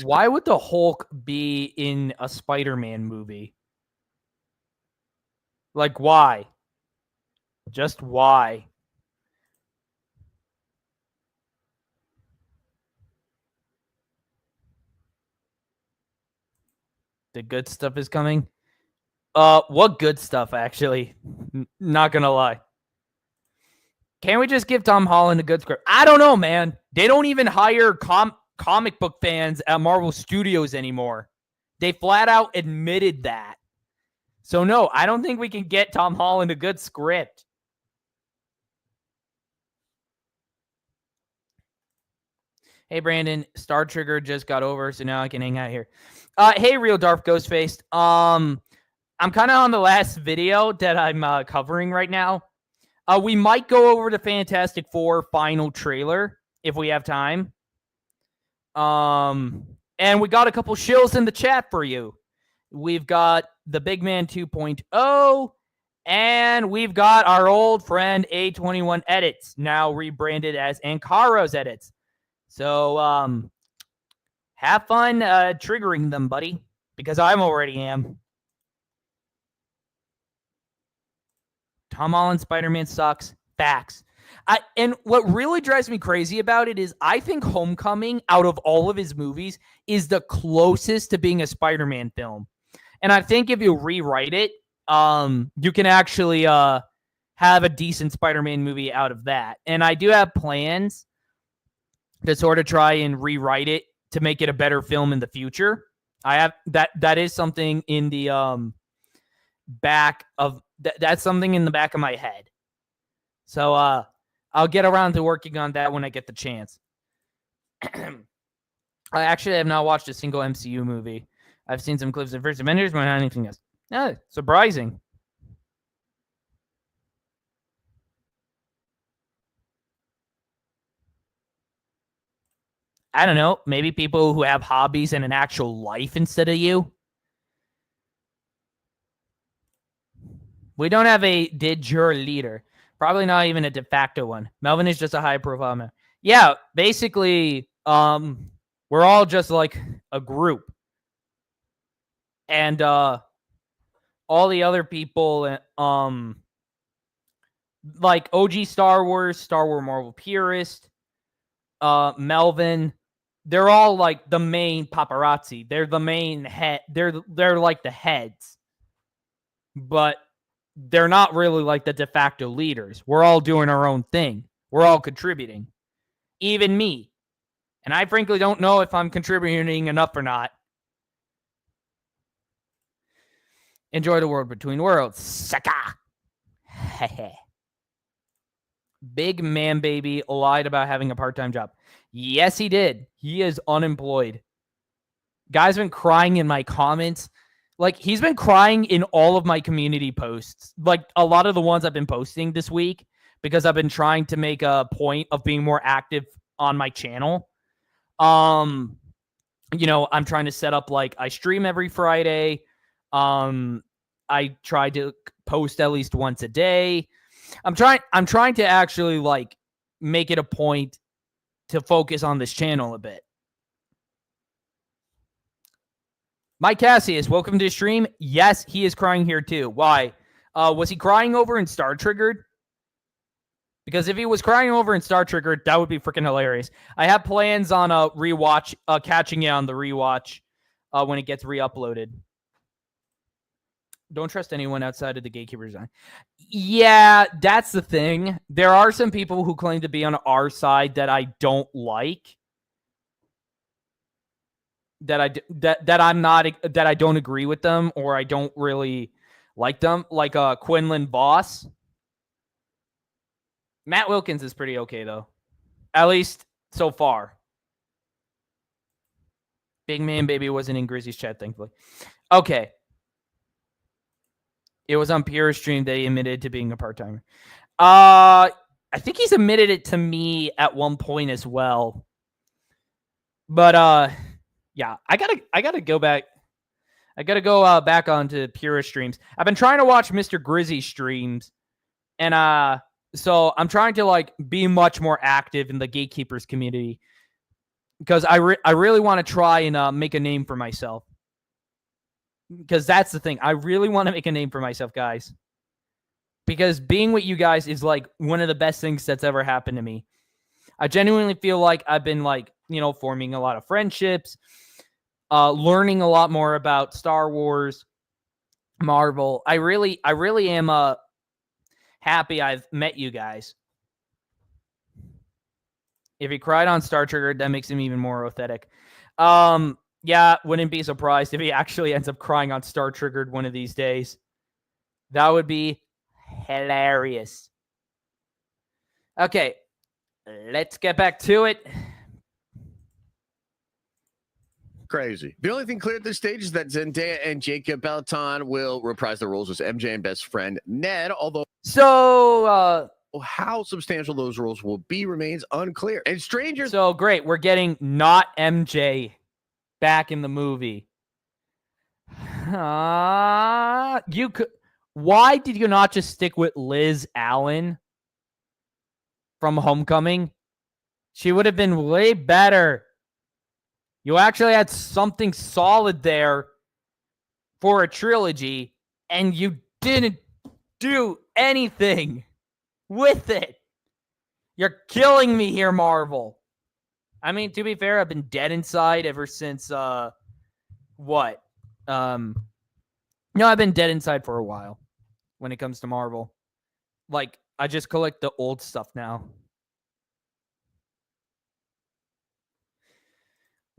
Why would the Hulk be in a Spider-Man movie? Like, why? Just why? The good stuff is coming. What good stuff, actually? Not gonna lie. Can't we just give Tom Holland a good script? I don't know, man. They don't even hire comic book fans at Marvel Studios anymore. They flat out admitted that. So no, I don't think we can get Tom Holland a good script. Hey, Brandon, Star Trigger just got over, so now I can hang out here. Hey, Real Darth Ghostfaced. I'm kind of on the last video that I'm covering right now. We might go over the Fantastic Four final trailer if we have time. And we got a couple shills in the chat for you. We've got the Big Man 2.0, and we've got our old friend A21 Edits, now rebranded as Ankaro's Edits. So, have fun triggering them, buddy, because I already am. Tom Holland Spider-Man sucks. Facts. And what really drives me crazy about it is I think Homecoming, out of all of his movies, is the closest to being a Spider-Man film. And I think if you rewrite it, you can actually have a decent Spider-Man movie out of that. And I do have plans to sort of try and rewrite it to make it a better film in the future. I have that is something in the back of that's something in the back of my head. So I'll get around to working on that when I get the chance. I actually have not watched a single MCU movie. I've seen some clips of First Avengers, but not anything else. No, surprising. I don't know. Maybe people who have hobbies and an actual life instead of you. We don't have a de jure leader. Probably not even a de facto one. Melvin is just a high profile man. Yeah, basically, we're all just like a group. And all the other people, like OG Star Wars Marvel purist, Melvin, they're all like the main paparazzi. They're the main head. They're like the heads. But they're not really like the de facto leaders. We're all doing our own thing. We're all contributing. Even me. And I frankly don't know if I'm contributing enough or not. Enjoy the world between worlds. Saka. Big man baby lied about having a part-time job. Yes, he did. He is unemployed. Guy's been crying in my comments. Like, he's been crying in all of my community posts. Like, a lot of the ones I've been posting this week, because I've been trying to make a point of being more active on my channel. You know, I'm trying to set up, like, I stream every Friday. I try to post at least once a day. I'm trying to actually, like, make it a point to focus on this channel a bit. Mike Cassius, welcome to the stream. Yes, he is crying here too. Why? Was he crying over in Star Triggered? Because if he was crying over in Star Triggered, that would be freaking hilarious. I have plans on a rewatch, catching it on the rewatch when it gets re-uploaded. Don't trust anyone outside of the Gatekeeper design. Yeah, that's the thing. There are some people who claim to be on our side that I don't like. That I don't agree with them, or I don't really like them, like Quinlan Voss. Matt Wilkins is pretty okay though, at least so far. Big man baby wasn't in Grizzy's chat, thankfully. Okay, it was on Pierre's stream that he admitted to being a part-timer. I think he's admitted it to me at one point as well, but yeah, I gotta go back. I got to go back onto Purist streams. I've been trying to watch Mr. Grizzy streams, and so I'm trying to like be much more active in the Gatekeepers community because I really want to try and make a name for myself. Because that's the thing. I really want to make a name for myself, guys. Because being with you guys is like one of the best things that's ever happened to me. I genuinely feel like I've been like, forming a lot of friendships, learning a lot more about Star Wars, Marvel. I really am happy I've met you guys. If he cried on Star Trigger, that makes him even more authentic. Yeah, wouldn't be surprised if he actually ends up crying on Star Triggered one of these days. That would be hilarious. Okay, let's get back to it. Crazy. The only thing clear at this stage is that Zendaya and Jacob Peloton will reprise their roles as MJ and best friend Ned, although how substantial those roles will be remains unclear. And strangers. So great, we're getting not MJ back in the movie. You could. Why did you not just stick with Liz Allen from Homecoming? She would have been way better. You actually had something solid there for a trilogy, and you didn't do anything with it. You're killing me here, Marvel. I mean, to be fair, I've been dead inside ever since, what? No, I've been dead inside for a while when it comes to Marvel. Like, I just collect the old stuff now.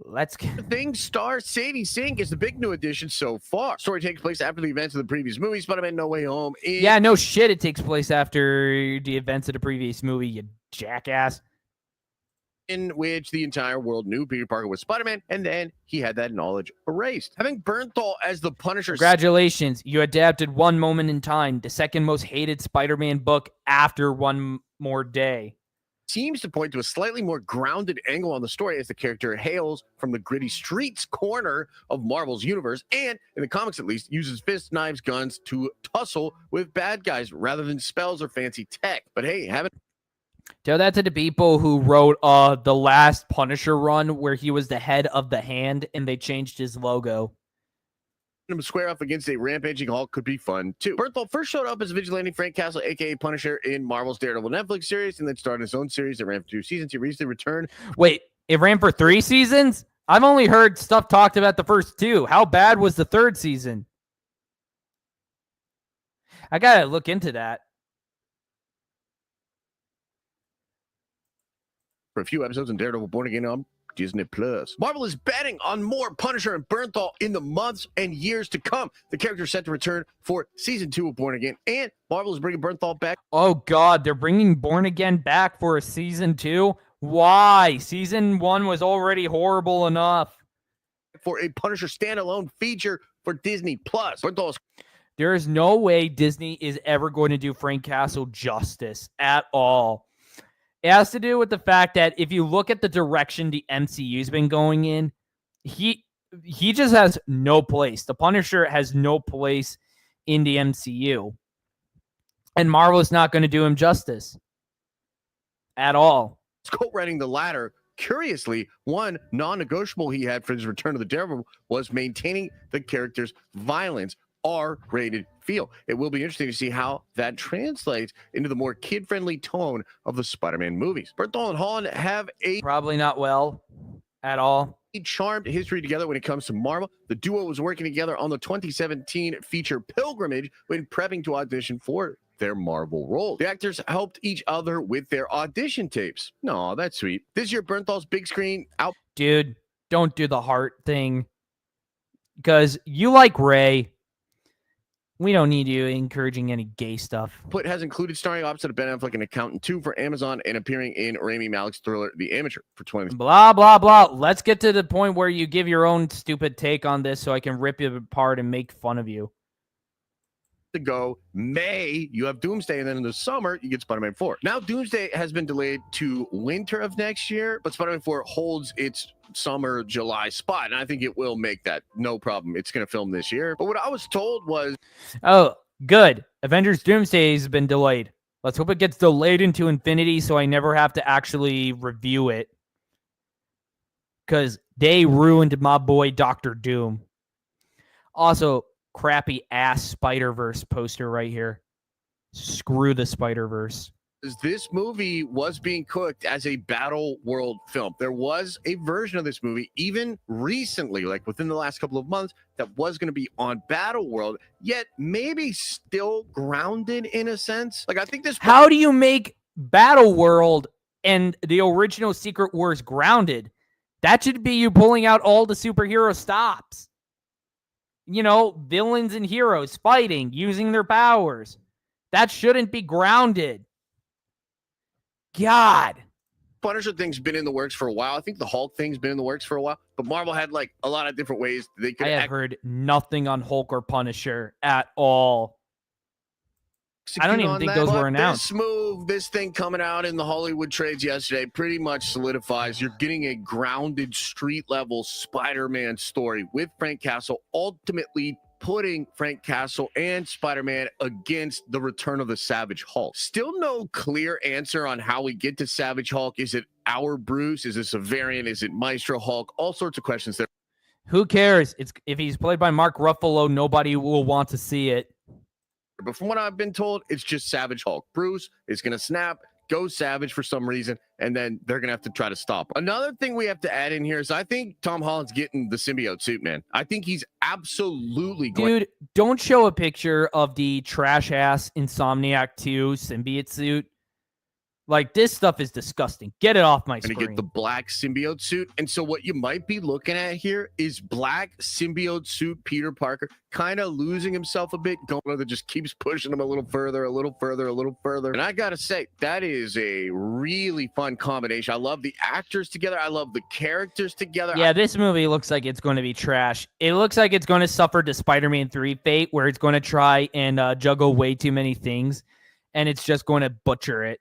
Let's get thing. Star Sadie Sink is the big new addition so far. Story takes place after the events of the previous movie, Spider-Man No Way Home. Yeah, no shit. It takes place after the events of the previous movie, you jackass. In which the entire world knew Peter Parker was Spider-Man, and then he had that knowledge erased. Having Bernthal as the Punisher. Congratulations, you adapted One Moment in Time, the second most hated Spider-Man book after One More Day. Seems to point to a slightly more grounded angle on the story as the character hails from the gritty streets corner of Marvel's universe, and in the comics at least, uses fists, knives, guns to tussle with bad guys rather than spells or fancy tech. But hey, tell that to the people who wrote the last Punisher run where he was the head of the hand and they changed his logo. Him square up against a rampaging Hulk could be fun too. Bernthal first showed up as vigilante Frank Castle, aka Punisher, in Marvel's Daredevil Netflix series, and then started his own series that ran for 2 seasons. He recently returned. Wait, it ran for 3 seasons? I've only heard stuff talked about the first 2. How bad was the 3rd season? I gotta look into that. For a few episodes in Daredevil Born Again on Disney Plus. Marvel is betting on more Punisher and Bernthal in the months and years to come. The character is set to return for season 2 of Born Again, and Marvel is bringing Bernthal back. Oh God, they're bringing Born Again back for a season 2? Why? Season 1 was already horrible enough. For a Punisher standalone feature for Disney Plus. There is no way Disney is ever going to do Frank Castle justice at all. It has to do with the fact that if you look at the direction the MCU's been going in, he just has no place. The Punisher has no place in the MCU. And Marvel is not going to do him justice at all. Co-writing the latter, curiously, one non-negotiable he had for his return to the Daredevil was maintaining the character's violence R-rated feel. It will be interesting to see how that translates into the more kid-friendly tone of the Spider-Man movies. Bernthal and Holland have probably not well at all. A charmed history together when it comes to Marvel. The duo was working together on the 2017 feature Pilgrimage when prepping to audition for their Marvel role. The actors helped each other with their audition tapes. No, that's sweet. This year, Bernthal's big screen out. Dude, don't do the heart thing. Because you like Ray. We don't need you encouraging any gay stuff. Put has included starring opposite of Ben Affleck and Accountant 2 for Amazon and appearing in Rami Malek's thriller The Amateur for 20. Blah, blah, blah. Let's get to the point where you give your own stupid take on this so I can rip you apart and make fun of you. to go May, you have Doomsday, and then in the summer, you get Spider-Man 4. Now, Doomsday has been delayed to winter of next year, but Spider-Man 4 holds its summer, July spot, and I think it will make that no problem. It's going to film this year. But what I was told was... Oh, good. Avengers Doomsday has been delayed. Let's hope it gets delayed into infinity so I never have to actually review it. Because they ruined my boy Dr. Doom. Also, crappy ass Spider-Verse poster right here. Screw the Spider-Verse. This movie was being cooked as a battle world film. There was a version of this movie, even recently, like within the last couple of months, that was going to be on Battle World, yet maybe still grounded in a sense. Like, I think this... How do you make Battle World and the original Secret Wars grounded? That should be you pulling out all the superhero stops. You know, villains and heroes fighting, using their powers. That shouldn't be grounded. God. Punisher thing's been in the works for a while. I think the Hulk thing's been in the works for a while. But Marvel had like a lot of different ways they could... I have heard nothing on Hulk or Punisher at all. I don't even think those were announced. This move, this thing coming out in the Hollywood trades yesterday pretty much solidifies you're getting a grounded street level Spider-Man story with Frank Castle, ultimately putting Frank Castle and Spider-Man against the return of the Savage Hulk. Still no clear answer on how we get to Savage Hulk. Is it our Bruce? Is this a variant? Is it Maestro Hulk? All sorts of questions there. Who cares? It's if he's played by Mark Ruffalo, nobody will want to see it. But from what I've been told, it's just Savage Hulk. Bruce is going to snap, go savage for some reason, and then they're going to have to try to stop him. Another thing we have to add in here is I think Tom Holland's getting the symbiote suit, man. I think he's absolutely going... Dude, don't show a picture of the trash-ass Insomniac 2 symbiote suit. Like, this stuff is disgusting. Get it off my screen. Gonna get the black symbiote suit. And so what you might be looking at here is black symbiote suit Peter Parker kind of losing himself a bit. That just keeps pushing him a little further, a little further, a little further. And I gotta say, that is a really fun combination. I love the actors together. I love the characters together. Yeah, this movie looks like it's going to be trash. It looks like it's going to suffer the Spider-Man 3 fate, where it's going to try and juggle way too many things, and it's just going to butcher it.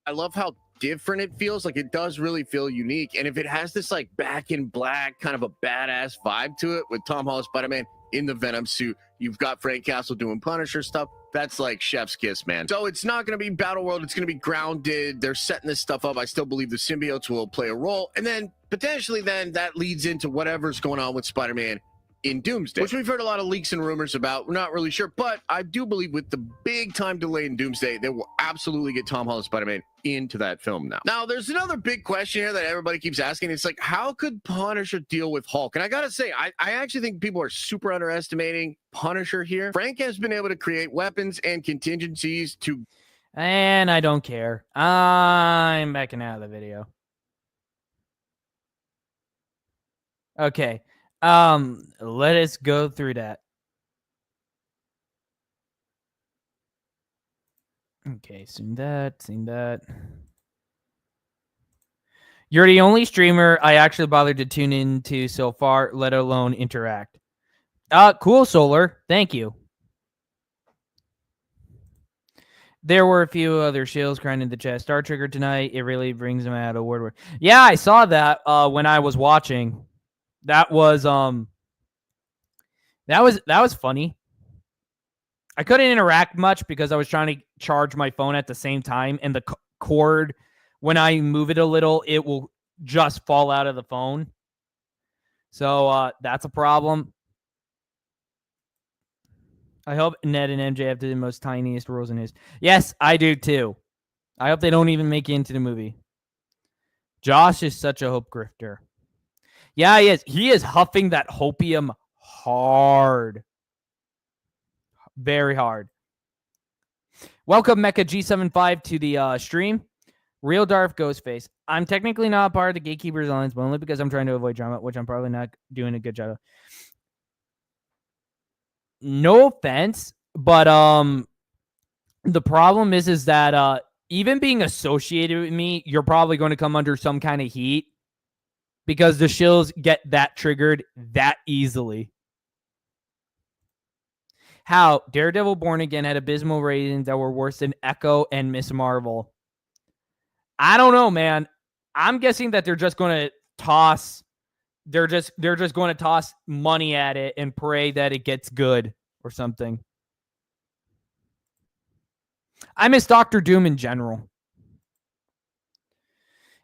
I love how different it feels. Like, it does really feel unique. And if it has this like back in black kind of a badass vibe to it with Tom Holland Spider-Man in the Venom suit, you've got Frank Castle doing Punisher stuff. That's like chef's kiss, man. So it's not going to be Battle World. It's going to be grounded. They're setting this stuff up. I still believe the symbiotes will play a role. And then potentially then that leads into whatever's going on with Spider-Man in Doomsday, which we've heard a lot of leaks and rumors about. We're not really sure, but I do believe with the big time delay in Doomsday, they will absolutely get Tom Holland Spider-Man into that film now. Now, there's another big question here that everybody keeps asking. It's like, how could Punisher deal with Hulk? And I gotta say, I actually think people are super underestimating Punisher here. Frank has been able to create weapons and contingencies to... And I don't care. I'm backing out of the video. Okay. Let us go through that. Okay, seen that. You're the only streamer I actually bothered to tune into so far, let alone interact. Cool, Solar. Thank you. There were a few other shills crying in the chat. Star Trigger tonight. It really brings them out of word. Yeah, I saw that when I was watching. That was funny. I couldn't interact much because I was trying to charge my phone at the same time, and the cord, when I move it a little, it will just fall out of the phone. So that's a problem. I hope Ned and MJ have the most tiniest roles in his. Yes, I do too. I hope they don't even make it into the movie. Josh is such a hope grifter. Yeah, he is. He is huffing that hopium hard. Very hard. Welcome, Mecha G75, to the stream. Real Darth Ghostface. I'm technically not part of the Gatekeepers Alliance, but only because I'm trying to avoid drama, which I'm probably not doing a good job of. No offense, but the problem is that even being associated with me, you're probably going to come under some kind of heat. Because the shills get that triggered that easily. How? Daredevil Born Again had abysmal ratings that were worse than Echo and Miss Marvel. I don't know, man. I'm guessing that they're just going to toss. They're just going to toss money at it and pray that it gets good or something. I miss Doctor Doom in general.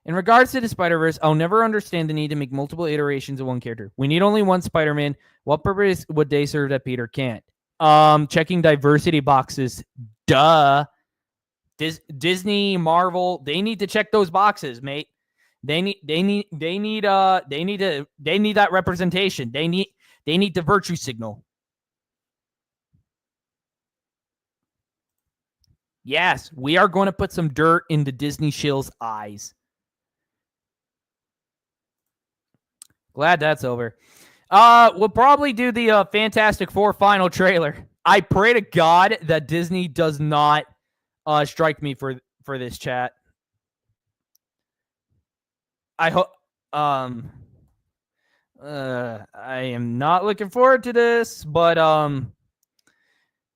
In regards to the Spider-Verse, I'll never understand the need to make multiple iterations of one character. We need only one Spider-Man. What purpose would they serve that Peter can't? Checking diversity boxes. Duh. Disney, Marvel, they need to check those boxes, mate. They need that representation. They need the virtue signal. Yes, we are going to put some dirt in the Disney shill's eyes. Glad that's over. We'll probably do the Fantastic Four final trailer. I pray to God that Disney does not strike me for this chat. I hope. I am not looking forward to this, but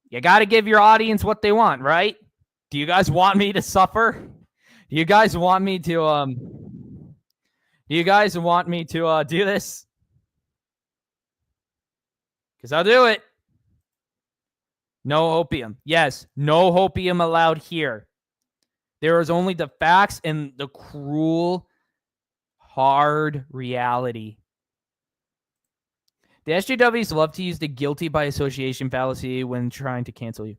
you got to give your audience what they want, right? Do you guys want me to suffer? Do you guys want me to do this? Because I'll do it. No opium. Yes, no opium allowed here. There is only the facts and the cruel, hard reality. The SJWs love to use the guilty by association fallacy when trying to cancel you.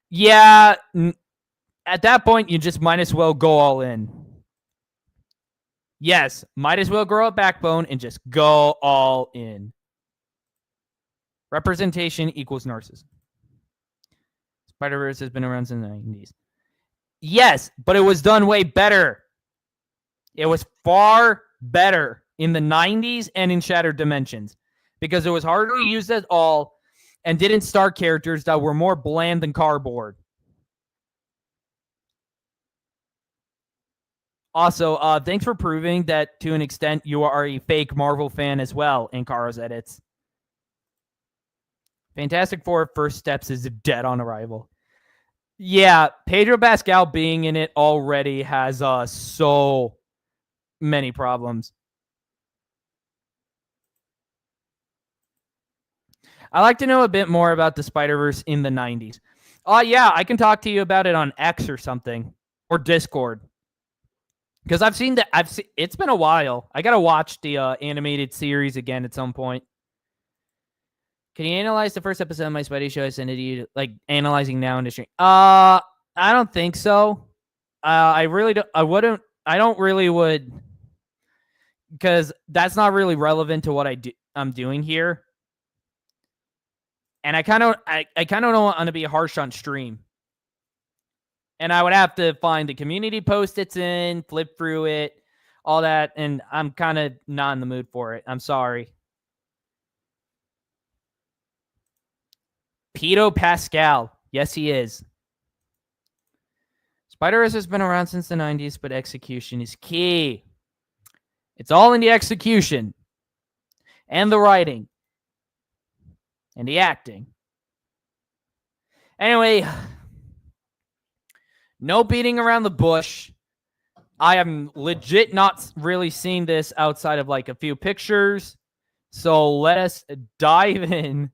Yeah, at that point, you just might as well go all in. Yes, might as well grow a backbone and just go all in. Representation equals narcissism. Spider-Verse has been around since the 90s. Yes, but it was done way better. It was far better in the 90s and in Shattered Dimensions because it was harder to use at all and didn't start characters that were more bland than cardboard. Also, thanks for proving that to an extent you are a fake Marvel fan as well in Kara's edits. Fantastic Four First Steps is dead on arrival. Yeah, Pedro Pascal being in it already has so many problems. I'd like to know a bit more about the Spider-Verse in the 90s. Yeah, I can talk to you about it on X or something. Or Discord. Because I've seen that. It's been a while. I got to watch the animated series again at some point. Can you analyze the first episode of My Spidey Show I sent it to you? Like, analyzing now industry? I don't think so. I really don't. I don't really would. Because that's not really relevant to what I'm doing here. And I kind of don't want to be harsh on stream. And I would have to find the community post it's in, flip through it, all that. And I'm kind of not in the mood for it. I'm sorry. Pedro Pascal. Yes, he is. Spider-Verse has been around since the 90s, but execution is key. It's all in the execution. And the writing. And the acting. Anyway, no beating around the bush. I am legit not really seeing this outside of like a few pictures. So let us dive in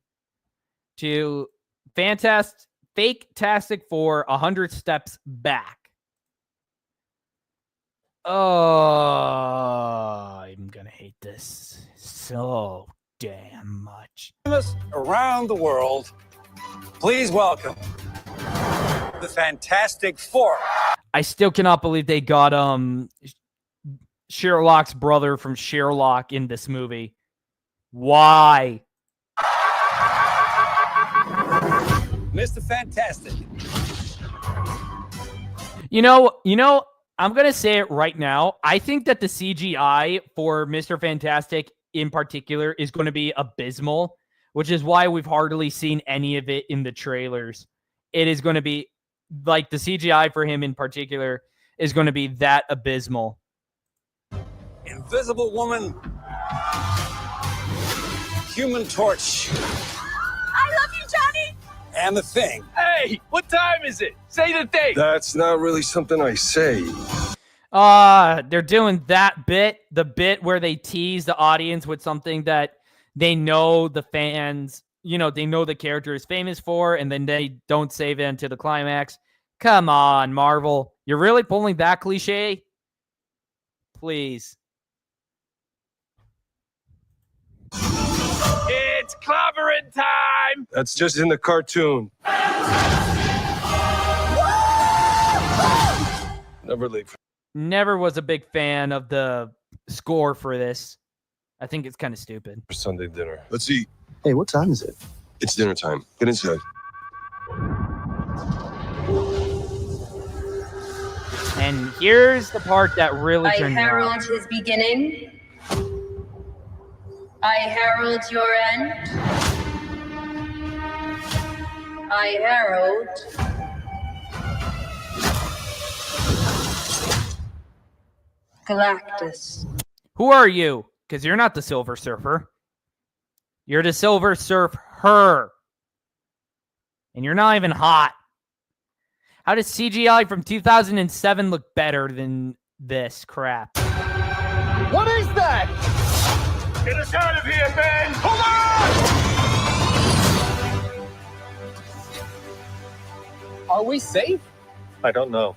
to Fake-tastic for 100 Steps Back. Oh, I'm going to hate this so damn much. Around the world, please welcome the Fantastic Four. I still cannot believe they got Sherlock's brother from Sherlock in this movie. Why? Mr. Fantastic. You know, I'm going to say it right now. I think that the CGI for Mr. Fantastic in particular is going to be abysmal, which is why we've hardly seen any of it in the trailers. It is going to be like the CGI for him in particular is going to be that abysmal. Invisible Woman. Human Torch. I love you, Johnny. and the thing. Hey, what time is it? Say the thing. That's not really something I say. They're doing that bit, the bit where they tease the audience with something that they know the fans, they know the character is famous for, and then they don't save it until the climax. Come on, Marvel. You're really pulling that cliche? Please. It's clobbering time. That's just in the cartoon. Never leave. Never was a big fan of the score for this. I think it's kind of stupid. For Sunday dinner. Let's eat. Hey, what time is it? It's dinner time. Get inside. And here's the part that really I turned me herald on. his beginning. I herald your end. I herald Galactus. Who are you? Because you're not the Silver Surfer. You're the Silver Surfer. And you're not even hot. How does CGI from 2007 look better than this crap? What is that? Get us out of here, man! Hold on! Are we safe? I don't know.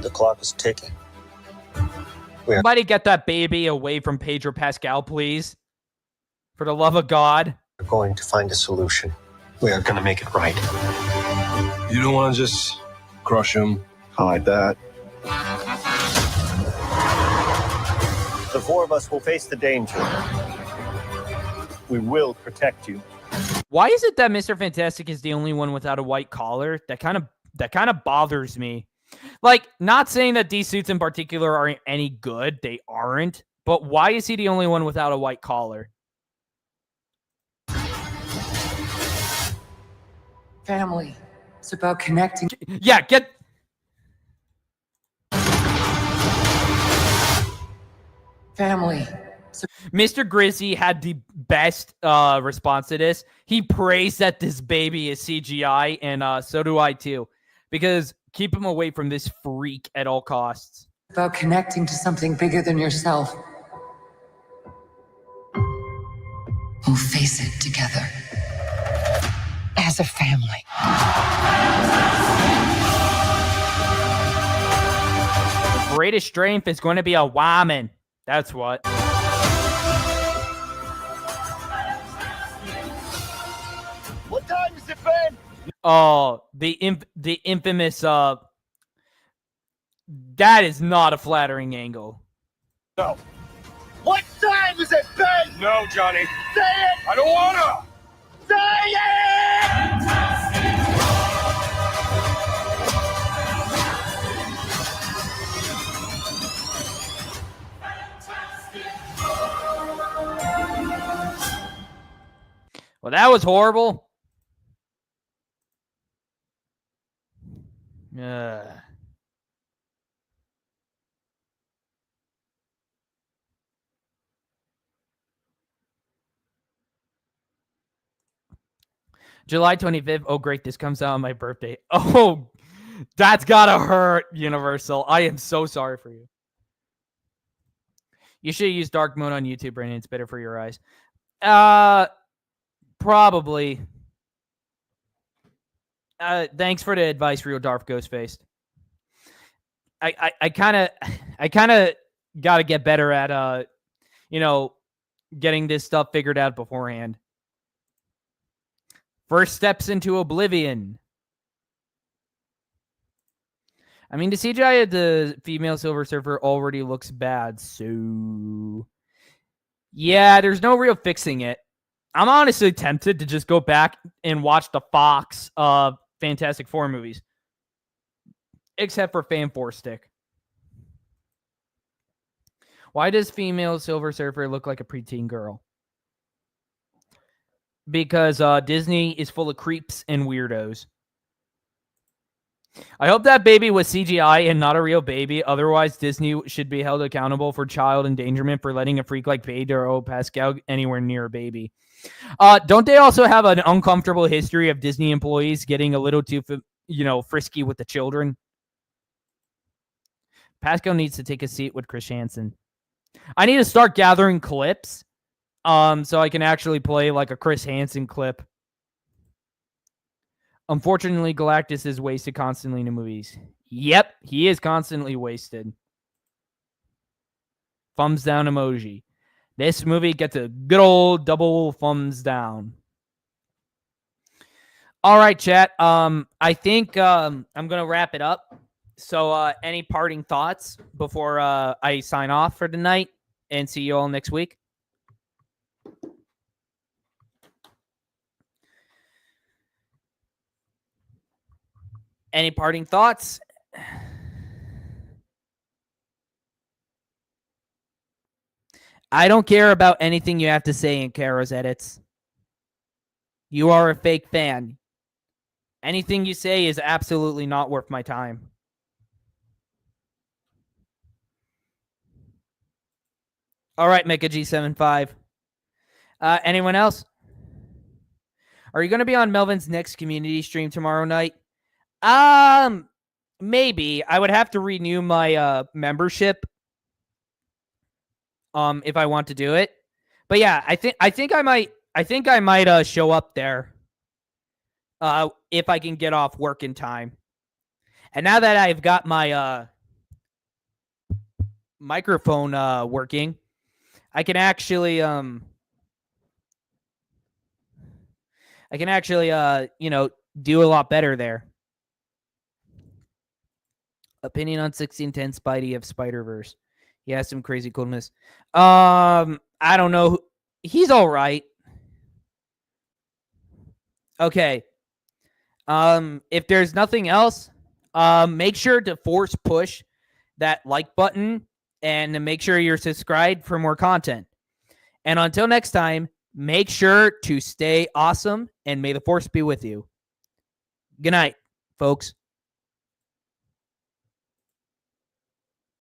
The clock is ticking. Somebody get that baby away from Pedro Pascal, please. For the love of God. We're going to find a solution. We are going to make it right. You don't want to just crush him? I like that. The four of us will face the danger. We will protect you. Why is it that Mr. Fantastic is the only one without a white collar? That kind of bothers me. Like, not saying that these suits in particular aren't any good. They aren't. But why is he the only one without a white collar? Family. It's about connecting. Yeah, get... Family. Mr. Grizzy had the best response to this. He praised that this baby is CGI, and so do I too. Because keep him away from this freak at all costs. About connecting to something bigger than yourself. We'll face it together. As a family. The greatest strength is going to be a woman. That's what. What time is it, Ben? Oh, the infamous that is not a flattering angle. No. What time is it, Ben? No, Johnny. Say it! I don't wanna! Say it! Well, that was horrible. July 25th. Oh, great. This comes out on my birthday. Oh, that's gotta hurt, Universal. I am so sorry for you. You should use dark mode on YouTube, Brandon. It's better for your eyes. Probably. Thanks for the advice, Real Dark Ghostface. I kind of got to get better at, getting this stuff figured out beforehand. First steps into oblivion. I mean, the CGI of the female Silver Surfer already looks bad, so... Yeah, there's no real fixing it. I'm honestly tempted to just go back and watch the Fox Fantastic Four movies. Except for Fan Four Stick. Why does female Silver Surfer look like a preteen girl? Because Disney is full of creeps and weirdos. I hope that baby was CGI and not a real baby. Otherwise, Disney should be held accountable for child endangerment for letting a freak like Pedro Pascal anywhere near a baby. Don't they also have an uncomfortable history of Disney employees getting a little too, frisky with the children? Pascal needs to take a seat with Chris Hansen. I need to start gathering clips, so I can actually play like a Chris Hansen clip. Unfortunately, Galactus is wasted constantly in the movies. Yep, he is constantly wasted. Thumbs down emoji. This movie gets a good old double thumbs down. All right, chat. I think I'm gonna wrap it up. So, any parting thoughts before I sign off for tonight and see you all next week? Any parting thoughts? I don't care about anything you have to say in Kara's edits. You are a fake fan. Anything you say is absolutely not worth my time. All right, Mega G75. Anyone else? Are you going to be on Melvin's next community stream tomorrow night? Maybe. I would have to renew my membership if I want to do it. But yeah, I think I might show up there if I can get off work in time. And now that I've got my microphone working, I can actually do a lot better there. Opinion on 1610 Spidey of Spider-Verse. He has some crazy coolness. I don't know. He's all right. Okay. If there's nothing else, make sure to force push that like button and make sure you're subscribed for more content. And until next time, make sure to stay awesome and may the force be with you. Good night, folks.